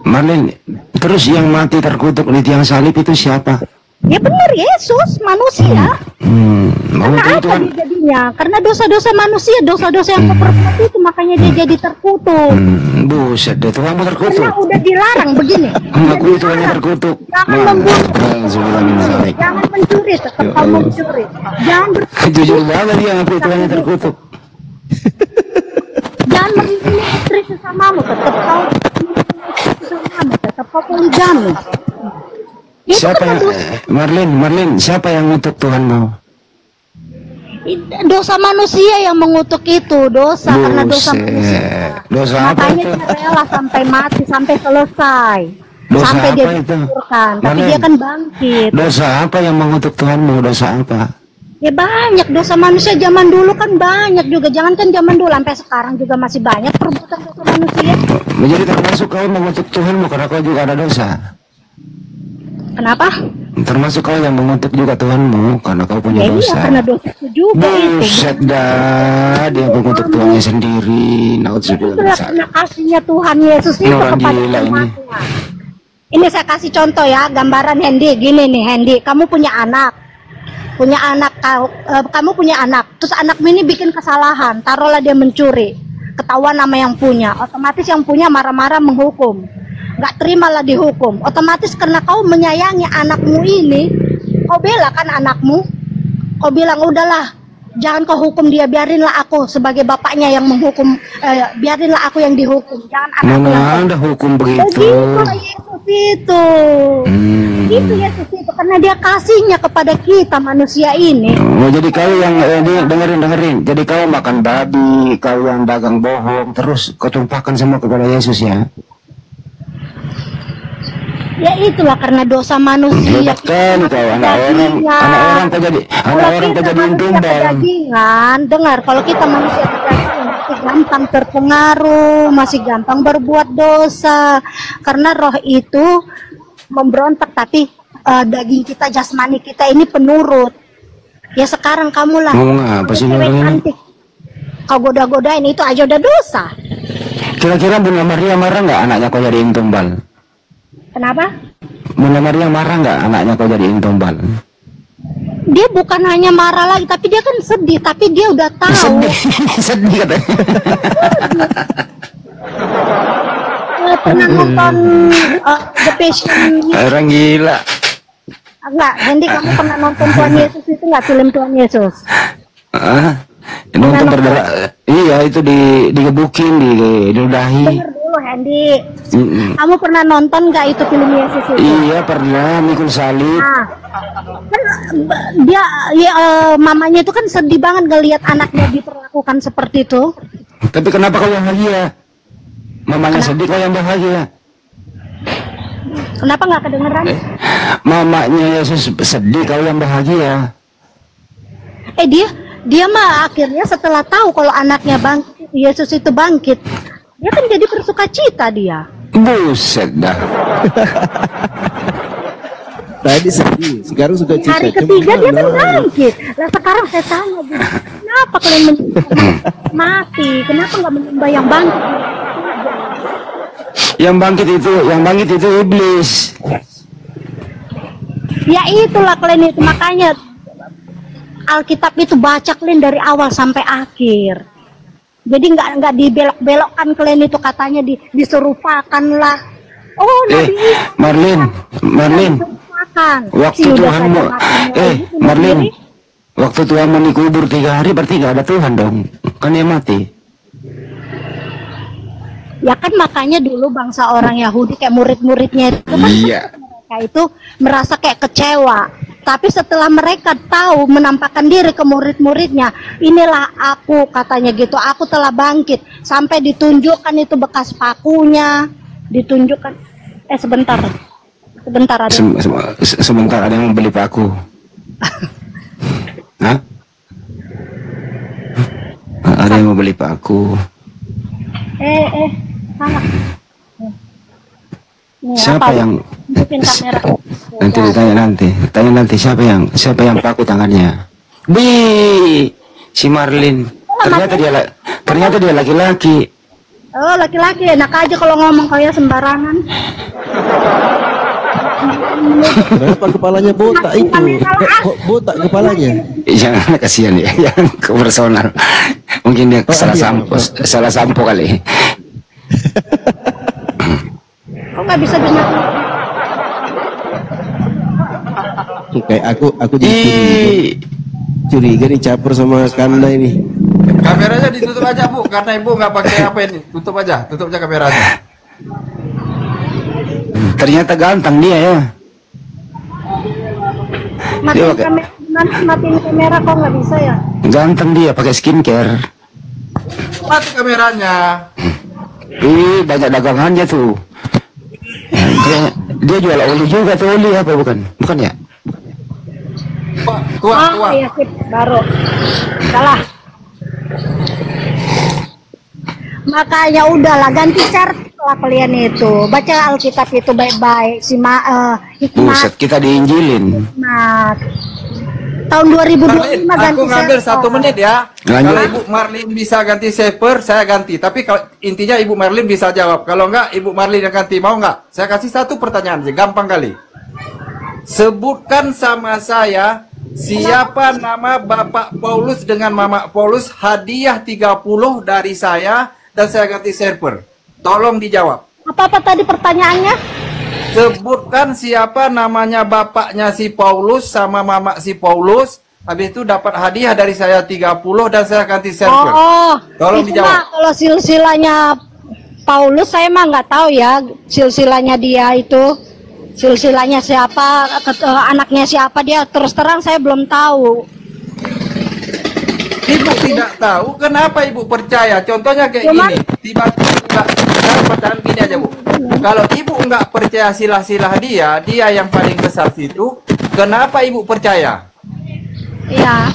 [SPEAKER 2] Marlin, terus yang mati terkutuk di tiang salib itu siapa?
[SPEAKER 5] Ya benar, Yesus manusia. Karena apa
[SPEAKER 2] kan?
[SPEAKER 5] dia jadinya? Karena dosa-dosa manusia, dosa-dosa yang keperbuatan itu makanya dia jadi terkutuk.
[SPEAKER 2] Buset deh, Tuhan mau terkutuk.
[SPEAKER 5] Karena udah dilarang begini.
[SPEAKER 2] Aku itu hanya terkutuk.
[SPEAKER 5] Jangan membunuh, jangan mencuri, tetap kau mencuri. Jangan
[SPEAKER 2] jujur banget dia, aku itu hanya terkutuk.
[SPEAKER 5] Jangan memilih istri sesamamu, tetap kau poligami.
[SPEAKER 2] Siapa yang Marlin, siapa yang ngutuk Tuhan mau?
[SPEAKER 5] Dosa manusia yang mengutuk itu, karena dosa manusia.
[SPEAKER 2] Dosa apa
[SPEAKER 5] makanya
[SPEAKER 2] itu?
[SPEAKER 5] dia rela sampai mati, sampai selesai.
[SPEAKER 2] Dosa
[SPEAKER 5] sampai
[SPEAKER 2] apa
[SPEAKER 5] dia
[SPEAKER 2] itu?
[SPEAKER 5] dikuburkan, tapi dia kan bangkit.
[SPEAKER 2] Dosa apa yang mengutuk Tuhanmu? Dosa apa?
[SPEAKER 5] Ya banyak dosa manusia zaman dulu kan banyak juga. Jangankan zaman dulu, sampai sekarang juga masih banyak perbuatan dosa manusia.
[SPEAKER 2] Menjadi termasuk kau mengutuk Tuhanmu karena kau juga ada dosa.
[SPEAKER 5] Kenapa?
[SPEAKER 2] Termasuk kau yang mengutuk juga Tuhanmu karena kau punya dosa.
[SPEAKER 5] Iya, karena dosa itu juga itu.
[SPEAKER 2] Buset dah, dia mengutuk Tuhannya sendiri.
[SPEAKER 5] Itulah karena kasihnya Tuhan Yesus itu kepada umatnya. Ini saya kasih contoh ya, gambaran Hendy. Gini nih Hendy, kamu punya anak. Kamu punya anak. Terus anakmu ini bikin kesalahan. Taruhlah dia mencuri. Ketahuan nama yang punya. Otomatis yang punya marah-marah menghukum. Nggak terimalah dihukum. Otomatis karena kau menyayangi anakmu ini, kau bela kan anakmu. Kau bilang udahlah, jangan kau hukum dia, biarinlah aku sebagai bapaknya yang menghukum, biarinlah aku yang dihukum, jangan anakku yang
[SPEAKER 2] ada hukum begitu.
[SPEAKER 5] Begitu Yesus itu. Itu Yesus itu karena dia kasihnya kepada kita manusia ini.
[SPEAKER 2] Oh, jadi kau yang dengerin. Jadi kau makan babi, kau yang dagang bohong, terus kau tumpahkan semua kepada Yesus ya.
[SPEAKER 5] Ya itulah karena dosa manusia.
[SPEAKER 2] Hebat kan kau, anak orang kau jadiin tumbal.
[SPEAKER 5] Dengar, kalau kita manusia kedagingan masih gampang terpengaruh, masih gampang berbuat dosa. Karena roh itu memberontak, tapi daging kita, jasmani kita ini penurut. Ya sekarang kamulah.
[SPEAKER 2] Ngomong apa sih
[SPEAKER 5] cantik, kau goda-godain itu aja udah dosa.
[SPEAKER 2] Kira-kira Bunda Maria marah nggak anaknya kau jadiin tumbal?
[SPEAKER 5] Kenapa?
[SPEAKER 2] Bunda Maria marah nggak anaknya kau jadiin tumbal?
[SPEAKER 5] Dia bukan hanya marah lagi, tapi dia kan sedih. Tapi dia udah tahu.
[SPEAKER 2] Sedih katanya.
[SPEAKER 5] Pernah nonton The Passion?
[SPEAKER 2] Orang gila.
[SPEAKER 5] Enggak, Hendy, kamu pernah nonton Tuhan Yesus itu nggak, film Tuhan Yesus?
[SPEAKER 2] Nonton berdarah. Iya, itu digebukin, diludahi.
[SPEAKER 5] Dengar dulu, dulu, Hendy. Kamu pernah nonton nggak itu film Yesus itu?
[SPEAKER 2] Iya pernah, mikul salib.
[SPEAKER 5] Nah, kan dia mamanya itu kan sedih banget ngelihat anaknya diperlakukan seperti itu.
[SPEAKER 2] Tapi kenapa kau yang bahagia? Mamanya sedih, kau yang bahagia.
[SPEAKER 5] Kenapa nggak kedengeran?
[SPEAKER 2] Mamanya Yesus sedih, kau yang bahagia.
[SPEAKER 5] Dia mah akhirnya setelah tahu kalau anaknya bangkit, Yesus itu bangkit, dia kan jadi bersukacita dia.
[SPEAKER 2] Buset dah.
[SPEAKER 6] Tadi sedih, sekarang suka cita.
[SPEAKER 5] Hari ketiga dia kan bangkit. Lah sekarang saya tanya, kenapa kalian menyembah mati? Kenapa nggak menyembah yang bangkit?
[SPEAKER 2] Yang bangkit itu iblis.
[SPEAKER 5] Ya itulah kalian itu, makanya Alkitab itu baca kalian dari awal sampai akhir. Jadi nggak dibelok-belokkan kalian itu, katanya diserupakan lah. Oh, Nabi
[SPEAKER 2] Marlin, waktu Tuhanmu, Marlin, waktu Tuhanmu dikubur 3 hari berarti nggak ada Tuhan dong, kan dia mati.
[SPEAKER 5] Ya kan makanya dulu bangsa orang Yahudi kayak murid-muridnya itu kan mereka itu merasa kayak kecewa. Tapi setelah mereka tahu menampakkan diri ke murid-muridnya, inilah aku, katanya gitu, aku telah bangkit. Sampai ditunjukkan itu bekas pakunya, ditunjukkan. Sebentar ada.
[SPEAKER 2] Sebentar ada yang beli paku. Hah? Ada yang mau beli paku.
[SPEAKER 5] Salah.
[SPEAKER 2] Siapa yang nanti ditanya nanti siapa yang paku tangannya? Si Marlin. Ternyata dia laki-laki.
[SPEAKER 5] Oh, laki-laki enak aja kalau ngomong kayak sembarangan.
[SPEAKER 6] Kenapa kepalanya botak itu? Kok botak kepalanya?
[SPEAKER 2] Jangan, kasihan ya, yang ke personal. Mungkin dia salah sampo kali.
[SPEAKER 5] Kok nggak bisa dengar?
[SPEAKER 6] Kayak aku jadi curiga nih caper sama Kanda ini.
[SPEAKER 7] Kameranya ditutup aja Bu, karena Ibu nggak pakai apa ini. Tutup aja kameranya.
[SPEAKER 2] Ternyata ganteng dia ya.
[SPEAKER 5] Matiin kamera kok nggak bisa ya?
[SPEAKER 2] Ganteng dia, pakai skincare.
[SPEAKER 7] Mati kameranya.
[SPEAKER 2] Banyak dagangannya tuh. Dia jual oli juga tuh, oli apa bukan ya?
[SPEAKER 7] Tuang.
[SPEAKER 5] Iya sip, baru. Salah. Makanya udahlah, ganti cerita lah kalian itu. Baca Alkitab itu baik-baik. Hikmat.
[SPEAKER 2] Buset, kita diinjilin.
[SPEAKER 5] Hikmat. Tahun 2025 ganti.
[SPEAKER 7] Aku ngambil 1 menit ya.
[SPEAKER 2] Lanjut.
[SPEAKER 7] Kalau Ibu Marlin bisa ganti Seper, saya ganti. Tapi kalau intinya Ibu Marlin bisa jawab. Kalau enggak, Ibu Marlin yang ganti. Mau enggak? Saya kasih 1 pertanyaan aja, gampang kali. Sebutkan sama saya siapa nama Bapak Paulus dengan Mama Paulus, hadiah 30 dari saya dan saya ganti server. Tolong dijawab.
[SPEAKER 5] Apa tadi pertanyaannya?
[SPEAKER 7] Sebutkan siapa namanya bapaknya si Paulus sama mama si Paulus. Habis itu dapat hadiah dari saya 30 dan saya ganti server.
[SPEAKER 5] Oh,
[SPEAKER 7] tolong
[SPEAKER 5] itu
[SPEAKER 7] dijawab.
[SPEAKER 5] mah, kalau silsilanya Paulus saya mah nggak tahu ya, silsilanya dia itu. Silsilanya siapa, anaknya siapa, dia terus terang saya belum tahu.
[SPEAKER 7] Ibu tidak tahu, kenapa Ibu percaya? Contohnya kayak gini, tiba-tiba pertanyaan gini aja Bu. Kalau Ibu nggak percaya silah-silah dia yang paling besar situ, kenapa Ibu percaya?
[SPEAKER 5] Iya.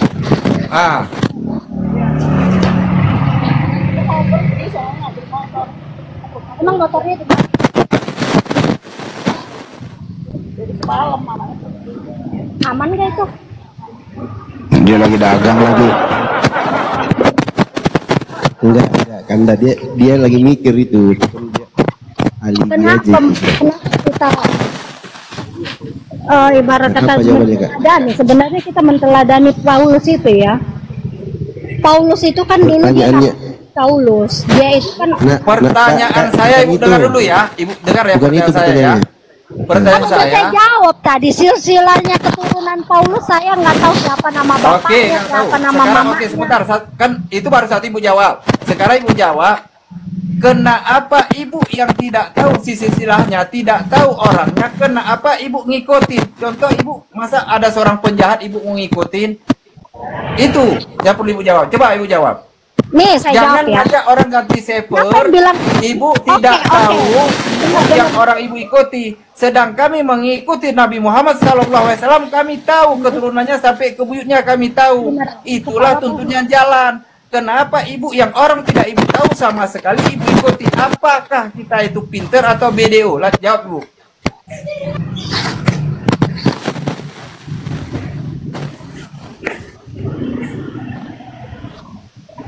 [SPEAKER 5] Emang motornya di mana? Aman gak itu?
[SPEAKER 2] Dia lagi dagang lagi.
[SPEAKER 6] Enggak, Kanda dia lagi mikir itu.
[SPEAKER 5] Kenapa kita ibarat kata meneladani, sebenarnya kita menteladani Paulus itu ya. Paulus itu kan dulu dia Paulus, dia itu kan.
[SPEAKER 7] Pertanyaan saya Ibu dengar dulu ya, Ibu dengar ya pertanyaan saya ya. Pertanyaan saya
[SPEAKER 5] jawab tadi silsilahnya keturunan Paulus, saya nggak tahu siapa nama bapaknya, siapa nama mamanya.
[SPEAKER 7] Oke, sebentar, kan itu baru saat Ibu jawab. Sekarang Ibu jawab, Kenapa ibu yang tidak tahu silsilahnya, tidak tahu orangnya, kenapa ibu ngikutin? Contoh ibu, masa ada seorang penjahat ibu mau ngikutin? Itu yang perlu ibu jawab. Coba ibu jawab.
[SPEAKER 5] Nih saya
[SPEAKER 7] Jangan
[SPEAKER 5] jawab ya.
[SPEAKER 7] ngajak orang ganti seper.
[SPEAKER 5] Siapa yang bilang?
[SPEAKER 7] Ibu tidak
[SPEAKER 5] Oke.
[SPEAKER 7] tahu yang orang ibu ikuti. Sedang kami mengikuti Nabi Muhammad SAW, kami tahu keturunannya sampai ke buyutnya kami tahu. Itulah tuntunan jalan. Kenapa ibu yang orang tidak ibu tahu sama sekali ibu ikuti? Apakah kita itu pinter atau BDO? Lah jawab bu.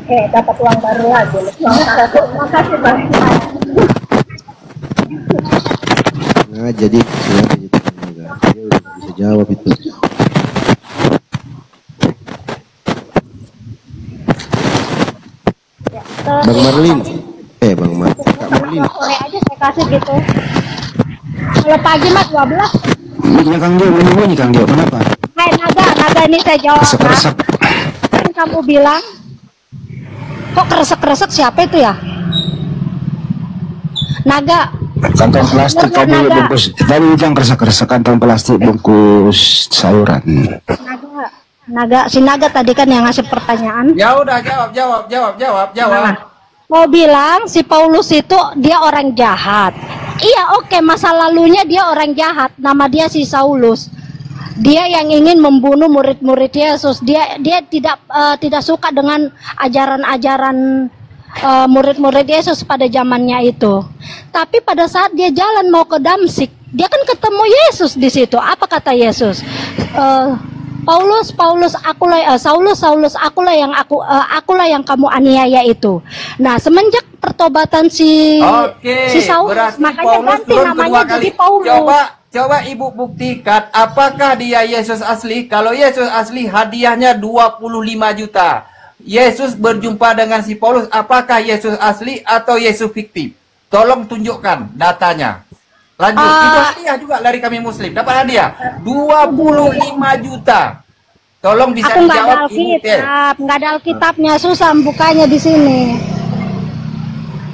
[SPEAKER 5] Dapat uang baru lagi. Makasih banyak.
[SPEAKER 6] Nah, jadi dia udah bisa jawab itu. Bang Marlin. Bang Marlin. Kak Marlin.
[SPEAKER 5] Sore aja saya kasih gitu. Kalau pagi mah 12.
[SPEAKER 2] Bunyi Kang Dio, bunyi Kang Dio, kenapa?
[SPEAKER 5] Hai naga ini saya jawab.
[SPEAKER 2] Resep-resep.
[SPEAKER 5] Kan kamu bilang, kok kresek-kresek siapa itu ya? Naga.
[SPEAKER 2] Kantong plastik tadi
[SPEAKER 5] Naga.
[SPEAKER 2] bungkus. Tadi yang kresek-kresek kantong plastik bungkus sayuran.
[SPEAKER 5] Si Naga tadi kan yang ngasih pertanyaan.
[SPEAKER 7] Ya udah jawab.
[SPEAKER 5] Mau bilang si Paulus itu dia orang jahat. Iya oke, masa lalunya dia orang jahat. Nama dia si Saulus. Dia yang ingin membunuh murid-murid Yesus. Dia tidak suka dengan ajaran-ajaran murid-murid Yesus pada zamannya itu. Tapi pada saat dia jalan mau ke Damsik, dia kan ketemu Yesus di situ. Apa kata Yesus? Saulus, akulah yang kamu aniaya itu. Nah, semenjak pertobatan si Saulus, makanya
[SPEAKER 7] Paulus
[SPEAKER 5] ganti
[SPEAKER 7] turun
[SPEAKER 5] namanya
[SPEAKER 7] kedua
[SPEAKER 5] jadi
[SPEAKER 7] kali.
[SPEAKER 5] Paulus.
[SPEAKER 7] Coba ibu buktikan apakah dia Yesus asli. Kalau Yesus asli hadiahnya 25 juta. Yesus berjumpa dengan si Paulus, apakah Yesus asli atau Yesus fiktif? Tolong tunjukkan datanya. Lanjut, itu hadiah juga dari kami Muslim. Dapat hadiah 25 juta. Tolong bisa
[SPEAKER 5] Aku nggak ada
[SPEAKER 7] dijawab Ibu Tel.
[SPEAKER 5] Alkitab, nggak ada Alkitabnya, susah bukanya di sini.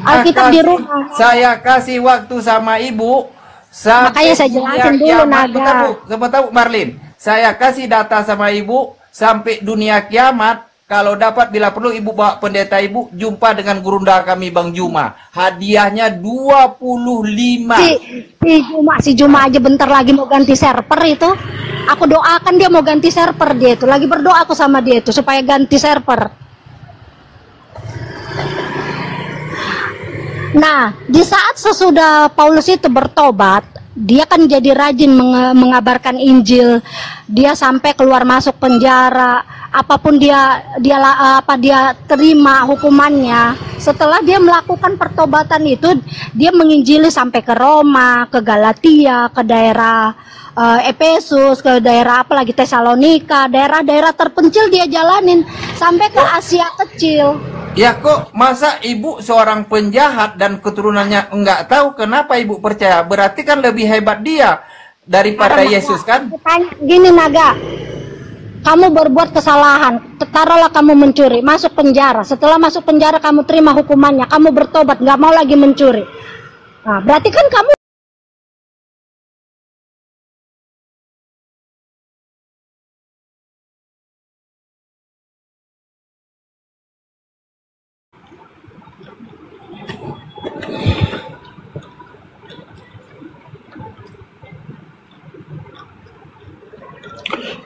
[SPEAKER 5] Alkitab di rumah.
[SPEAKER 7] Saya kasih waktu sama Ibu.
[SPEAKER 5] Makanya saya jelasin dulu, Naga.
[SPEAKER 7] Sebentar Bu Marlin. Saya kasih data sama Ibu sampai dunia kiamat. Kalau dapat bila perlu Ibu bawa pendeta Ibu jumpa dengan gurunda kami Bang Juma. Hadiahnya 25.
[SPEAKER 5] Si Juma aja bentar lagi mau ganti server itu. Aku doakan dia mau ganti server dia itu. Lagi berdoa aku sama dia itu supaya ganti server. Nah, di saat sesudah Paulus itu bertobat, dia kan jadi rajin mengabarkan Injil. Dia sampai keluar masuk penjara, apapun dia terima hukumannya. Setelah dia melakukan pertobatan itu, dia menginjili sampai ke Roma, ke Galatia, ke daerah Efesus, ke daerah apalagi Tesalonika, daerah-daerah terpencil dia jalanin sampai ke Asia kecil.
[SPEAKER 7] Ya kok masa ibu seorang penjahat dan keturunannya enggak tahu, kenapa ibu percaya? Berarti kan lebih hebat dia daripada Yesus kan?
[SPEAKER 5] Gini Naga, kamu berbuat kesalahan, taruhlah kamu mencuri, masuk penjara. Setelah masuk penjara kamu terima hukumannya, kamu bertobat, nggak mau lagi mencuri. Nah, berarti kan kamu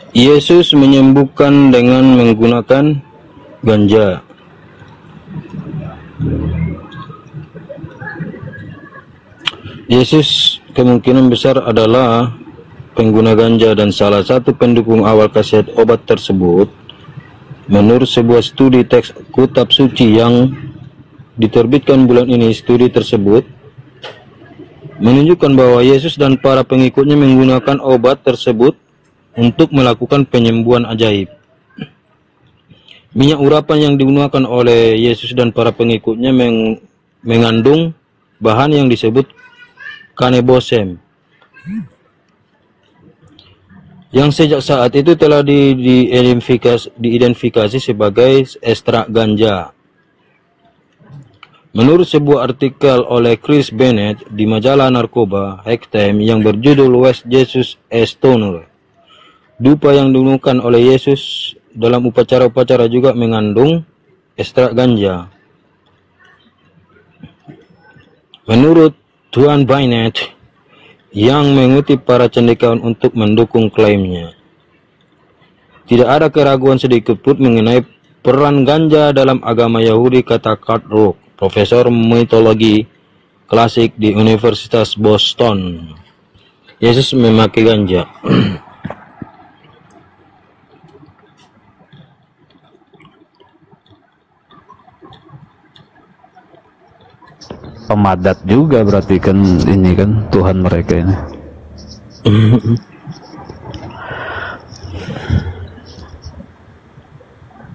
[SPEAKER 8] Yesus menyembuhkan dengan menggunakan ganja. Yesus kemungkinan besar adalah pengguna ganja dan salah satu pendukung awal khasiat obat tersebut. Menurut sebuah studi teks kitab suci yang diterbitkan bulan ini, studi tersebut menunjukkan bahwa Yesus dan para pengikutnya menggunakan obat tersebut untuk melakukan penyembuhan ajaib. Minyak urapan yang digunakan oleh Yesus dan para pengikutnya mengandung bahan yang disebut kanebosem, yang sejak saat itu telah diidentifikasi sebagai ekstrak ganja. Menurut sebuah artikel oleh Chris Bennett di majalah narkoba Hacktime yang berjudul West Jesus a Stoner, dupa yang digunakan oleh Yesus dalam upacara-upacara juga mengandung ekstrak ganja. Menurut Tuan Bennett yang mengutip para cendekiawan untuk mendukung klaimnya, tidak ada keraguan sedikit pun mengenai peran ganja dalam agama Yahudi, kata Kurt Rook, profesor mitologi klasik di Universitas Boston. Yesus memakai ganja.
[SPEAKER 9] Pemadat juga berarti kan, ini kan Tuhan mereka ini.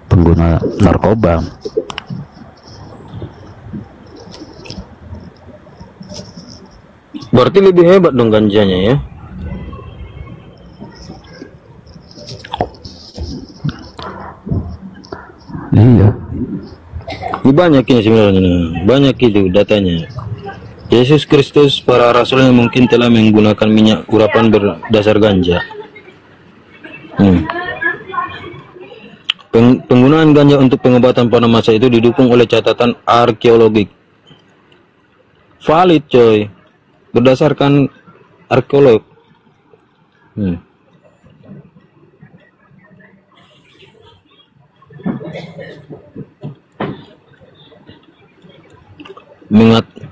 [SPEAKER 9] Pengguna narkoba.
[SPEAKER 8] Berarti lebih hebat dong ganjanya ya.
[SPEAKER 9] Iya.
[SPEAKER 8] Ini banyak ini sebenarnya, banyak itu datanya. Yesus Kristus, para rasulnya mungkin telah menggunakan minyak urapan berdasar ganja. Penggunaan ganja untuk pengobatan pada masa itu didukung oleh catatan arkeologik. Valid coy, berdasarkan arkeolog.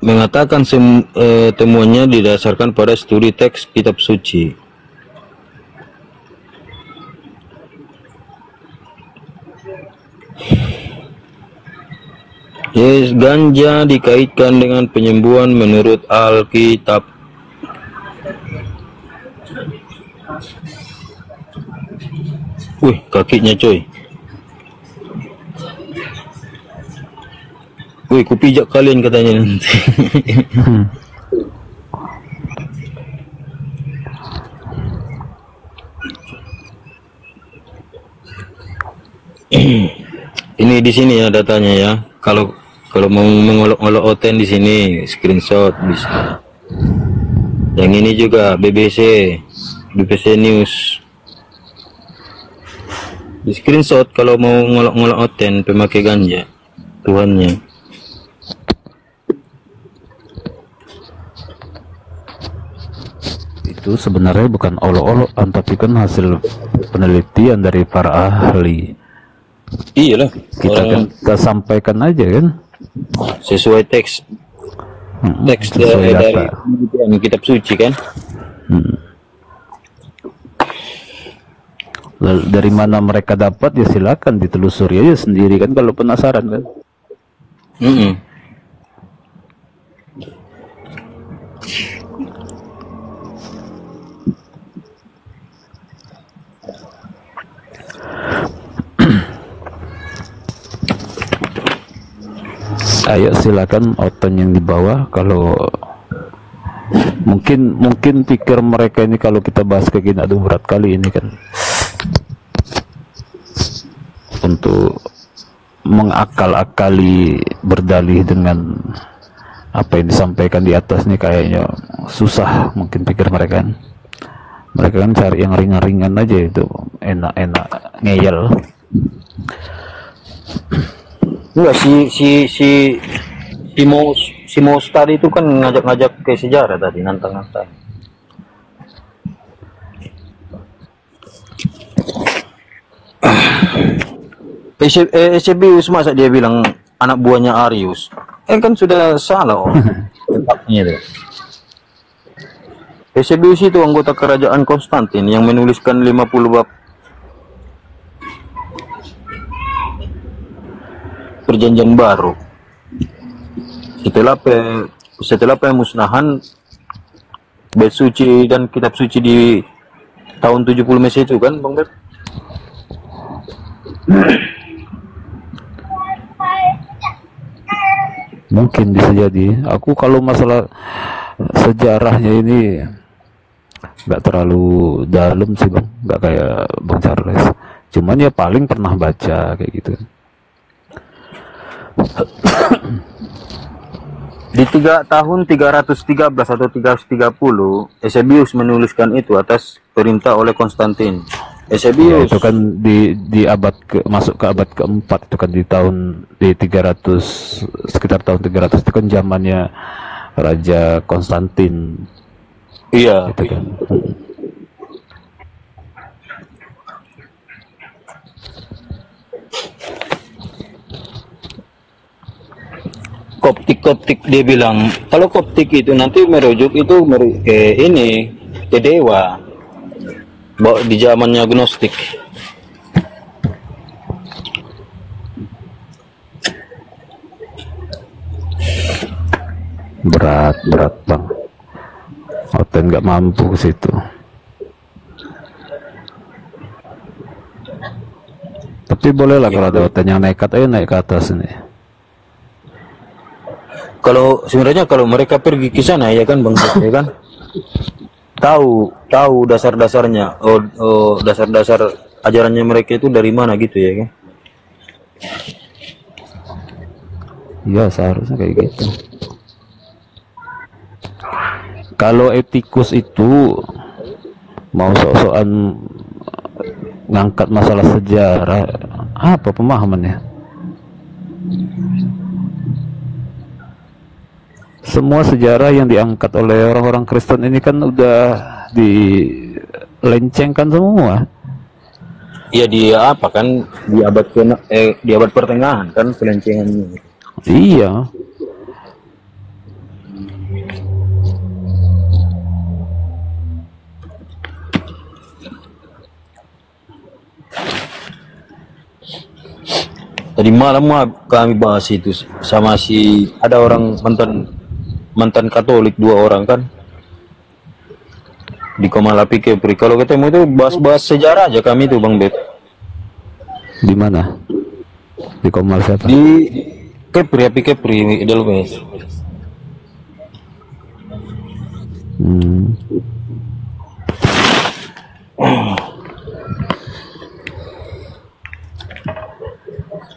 [SPEAKER 8] Mengatakan temuannya didasarkan pada studi teks kitab suci. Yes, ganja dikaitkan dengan penyembuhan menurut Alkitab. Wih, kakinya coy. Wih, kupijak kalian katanya nanti. Ini di sini ya datanya ya. Kalau mau mengolok-olok Oten di sini screenshot bisa. Yang ini juga BBC News. Di screenshot kalau mau ngolok-ngolok Oten pemakai ganja Tuhannya.
[SPEAKER 9] Itu sebenarnya bukan olok-olokan, tapi kan hasil penelitian dari para ahli.
[SPEAKER 8] Iyalah,
[SPEAKER 9] kita sampaikan aja kan
[SPEAKER 8] sesuai teks
[SPEAKER 9] sesuai
[SPEAKER 8] dari kitab suci kan.
[SPEAKER 9] Lalu dari mana mereka dapat ya silakan ditelusuri aja sendiri kan kalau penasaran kan. Ayo silakan Oten yang di bawah. Kalau mungkin pikir mereka ini kalau kita bahas kayak gini, aduh berat kali ini kan, untuk mengakal-akali berdalih dengan apa yang disampaikan di atas nih kayaknya susah, mungkin pikir mereka kan. Mereka kan cari yang ringan-ringan aja, itu enak-enak ngeyel.
[SPEAKER 8] Enggak, si Mos tadi itu kan ngajak-ngajak ke sejarah tadi, nantang-nantang. Eusebius masa dia bilang anak buahnya Arius? Kan sudah salah letaknya itu. Eusebius itu anggota kerajaan Konstantin yang menuliskan 50 bab Perjanjian Baru. Setelah pemusnahan bait suci dan kitab suci di tahun 70 Masehi itu kan, Bang Ber?
[SPEAKER 9] Mungkin bisa jadi. Aku kalau masalah sejarahnya ini nggak terlalu dalam sih Bang, nggak kayak Bang Charles. Cuman ya paling pernah baca kayak gitu.
[SPEAKER 8] Di 3 tahun 313 atau 330, Eusebius menuliskan itu atas perintah oleh Konstantin.
[SPEAKER 9] Ya,
[SPEAKER 8] Eusebius
[SPEAKER 9] itu kan di abad masuk ke abad keempat, itu kan di 300, sekitar tahun 300 itu kan zamannya Raja Konstantin.
[SPEAKER 8] iya.
[SPEAKER 9] Itu kan.
[SPEAKER 8] Koptik dia bilang, kalau Koptik itu nanti merujuk itu ini ke dewa. Di zamannya Gnostik.
[SPEAKER 9] Berat bang. Oten nggak mampu ke situ. Tapi bolehlah kalau ada Oten yang nekat, ayo naik ke atas ini.
[SPEAKER 8] Kalau sebenarnya kalau mereka pergi ke sana ya kan Bang Seth, ya kan? Tahu dasar-dasarnya. Dasar-dasar ajarannya mereka itu dari mana gitu ya kan?
[SPEAKER 9] Iya, seharusnya kayak gitu. Kalau etikus itu mau sok-sokan ngangkat masalah sejarah, apa pemahamannya? Semua sejarah yang diangkat oleh orang-orang Kristen ini kan udah dilencengkan semua.
[SPEAKER 8] Iya, dia apa kan di abad pertengahan kan pelencengannya.
[SPEAKER 9] Iya.
[SPEAKER 8] Tadi malam kami bahas itu sama ada orang mantan Katolik 2 orang kan di Komalapi Kepri. Kalau ketemu itu bahas sejarah aja kami itu Bang Bet.
[SPEAKER 9] Di mana? Di Komal siapa?
[SPEAKER 8] Di Kepri, api Kepri Edelweiss.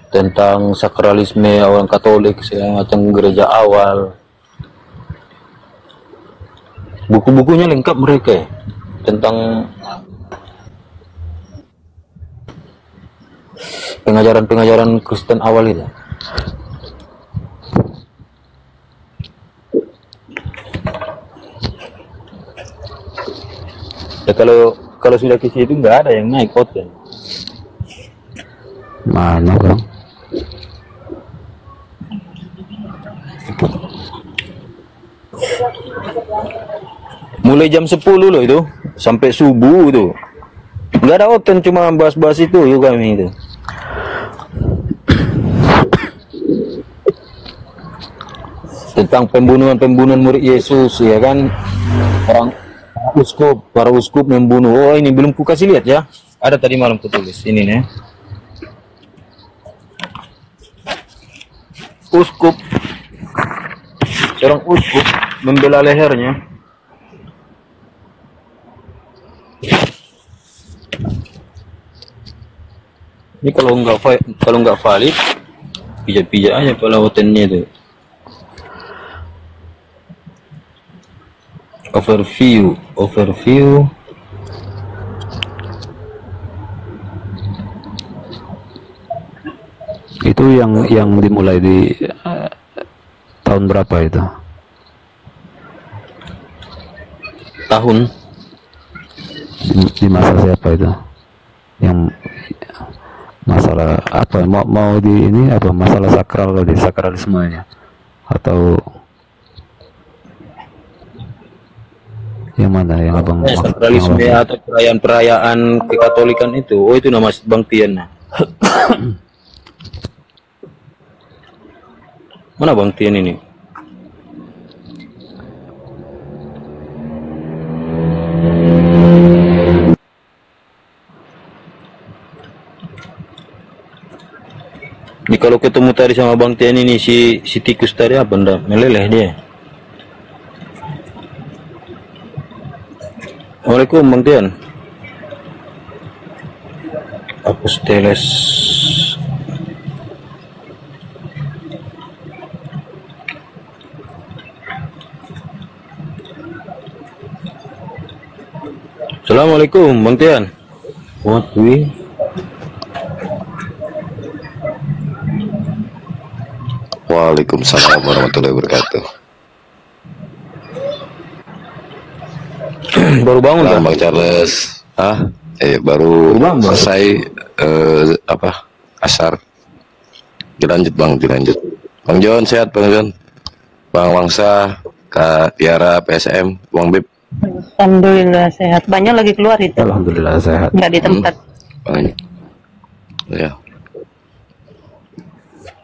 [SPEAKER 8] Tentang sakralisme orang Katolik, macam gereja awal. Buku-bukunya lengkap mereka ya, tentang pengajaran-pengajaran Kristen awal itu. Ya kalau sudah ke situ nggak ada yang naik hotel.
[SPEAKER 9] Mana Bang?
[SPEAKER 8] Mulai jam 10 loh itu sampai subuh itu. Nggak ada hotel, cuma bahas-bahas itu yuk kami itu. Tentang pembunuhan murid Yesus ya kan, para uskup membunuh. Oh ini belum ku kasih lihat ya, ada tadi malam ku tulis ini nih. Seorang uskup membela lehernya. Ini kalau nggak valid, pijat-pijat aja kalau hotelnya itu. Overview.
[SPEAKER 9] Itu yang dimulai di tahun berapa itu?
[SPEAKER 8] Tahun
[SPEAKER 9] di masa siapa itu? Yang masalah apa? Mau di ini apa? Masalah sakral tadi, sakralismenya atau yang mana yang abang
[SPEAKER 8] sakralisme atau perayaan-perayaan kekatolikan itu? Oh itu nama Bang Tian. Mana Bang Tian ini? Ini kalau ketemu tadi sama Bang Tian ini si tikus tadi apa ndak meleleh dia. Assalamualaikum Bang Tian. Aposteles. Assalamualaikum Bang Tian. Wih.
[SPEAKER 10] Waalaikumsalam warahmatullahi wabarakatuh.
[SPEAKER 8] Baru bangun kan?
[SPEAKER 10] Bang Charles. Baru selesai asar. Dilanjut Bang. Bang John sehat Bang John. Bang Wangsa, Kak Tiara, PSM, Bang Bib.
[SPEAKER 11] Alhamdulillah sehat. Banyak lagi keluar itu.
[SPEAKER 9] Alhamdulillah sehat.
[SPEAKER 11] Nggak di tempat.
[SPEAKER 10] Ya.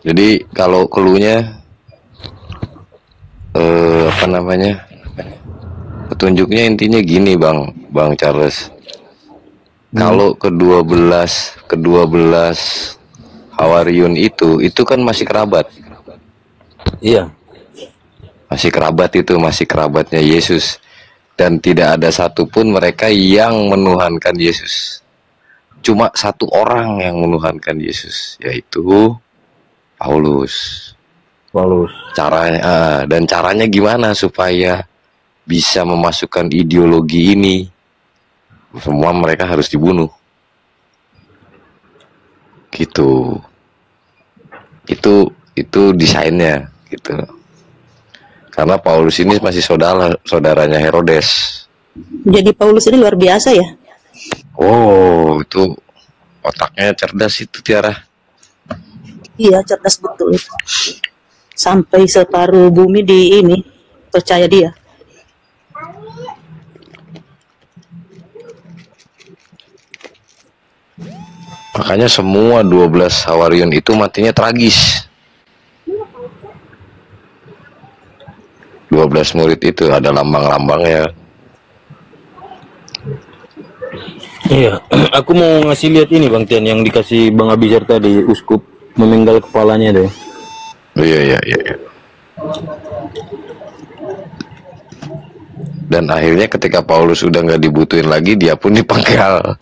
[SPEAKER 10] Jadi kalau keluhnya petunjuknya intinya gini Bang Charles. Kalau ke-12 Hawariun itu kan masih kerabat.
[SPEAKER 8] Iya.
[SPEAKER 10] Masih kerabatnya Yesus. Dan tidak ada satupun mereka yang menuhankan Yesus. Cuma satu orang yang menuhankan Yesus, yaitu Paulus. Caranya gimana supaya bisa memasukkan ideologi ini? Semua mereka harus dibunuh. Gitu. Itu desainnya gitu. Karena Paulus ini masih saudaranya Herodes.
[SPEAKER 11] Jadi Paulus ini luar biasa ya?
[SPEAKER 10] Oh, itu otaknya cerdas itu Tiara.
[SPEAKER 11] Iya, cerdas betul. Sampai separuh bumi di ini percaya dia.
[SPEAKER 10] Makanya semua 12 Hawariun itu matinya tragis. 12 murid itu ada lambang-lambangnya.
[SPEAKER 8] Iya, aku mau ngasih lihat ini Bang Tian yang dikasih Bang Abizar tadi, uskup memenggal kepalanya deh.
[SPEAKER 10] Iya. Dan akhirnya ketika Paulus udah nggak dibutuhin lagi, dia pun dipenggal.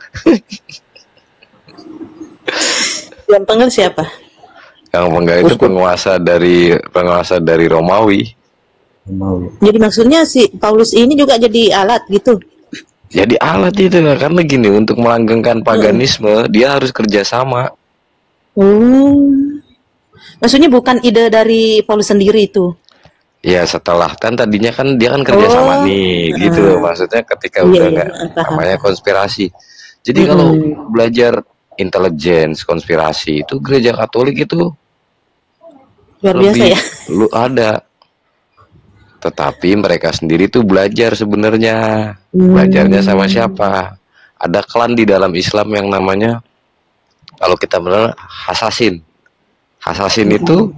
[SPEAKER 11] Yang penggal siapa?
[SPEAKER 10] Yang penggal itu penguasa dari Romawi.
[SPEAKER 11] Jadi maksudnya si Paulus ini juga jadi alat gitu?
[SPEAKER 10] Jadi alat itu karena gini, untuk melanggengkan paganisme dia harus kerjasama.
[SPEAKER 11] Maksudnya bukan ide dari Paulus sendiri itu?
[SPEAKER 10] Ya setelah kan tadinya kan dia kan kerjasama nih gitu loh, maksudnya ketika udah nggak namanya konspirasi. Jadi kalau belajar intelligence konspirasi itu gereja Katolik itu
[SPEAKER 11] luar biasa ya.
[SPEAKER 10] Ada. Tetapi mereka sendiri tuh belajar sebenarnya. Belajarnya sama siapa? Ada klan di dalam Islam yang namanya, kalau kita benar, Hasasin. Hasasin itu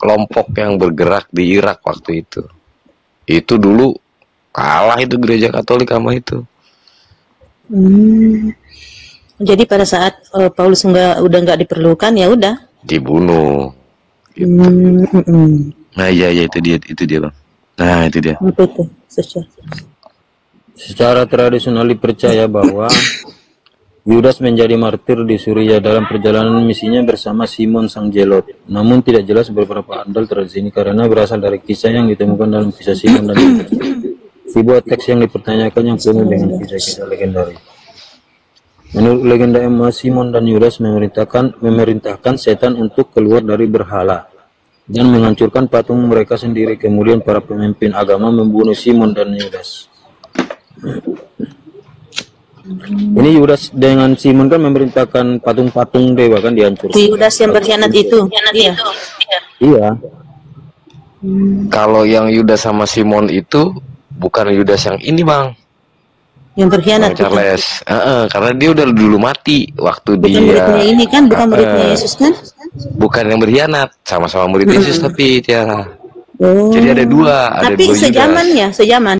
[SPEAKER 10] kelompok yang bergerak di Irak waktu itu. Itu dulu kalah itu gereja Katolik sama itu.
[SPEAKER 11] Jadi pada saat Paulus udah nggak diperlukan, ya udah
[SPEAKER 10] dibunuh. Gitu. Nah iya itu dia Bang. Nah itu dia.
[SPEAKER 8] Secara tradisional dipercaya bahwa Yudas menjadi martir di Suriah dalam perjalanan misinya bersama Simon sang Zelot. Namun tidak jelas beberapa andal tradisi ini karena berasal dari kisah yang ditemukan dalam kisah Simon dan Yudas. Sebuah teks yang dipertanyakan yang penuh dengan kisah-kisah legendaris. Menurut legenda Emma, Simon dan Yudas memerintahkan setan untuk keluar dari berhala dan menghancurkan patung mereka sendiri. Kemudian para pemimpin agama membunuh Simon dan Yudas. Ini Yudas dengan Simon kan memerintahkan patung-patung dewa kan dihancurkan.
[SPEAKER 11] Yudas yang berkhianat itu.
[SPEAKER 8] Iya.
[SPEAKER 10] Kalau yang Yudas sama Simon itu bukan Yudas yang ini Bang.
[SPEAKER 11] Yang berkhianat
[SPEAKER 10] Bang Charles. Karena dia udah dulu mati waktu
[SPEAKER 11] bukan
[SPEAKER 10] dia.
[SPEAKER 11] Muridnya ini kan, bukan muridnya Yesus kan?
[SPEAKER 10] Bukan yang berkhianat, sama-sama murid Yesus tapi Tiara. Jadi ada dua.
[SPEAKER 11] Tapi sejaman ya, sejaman.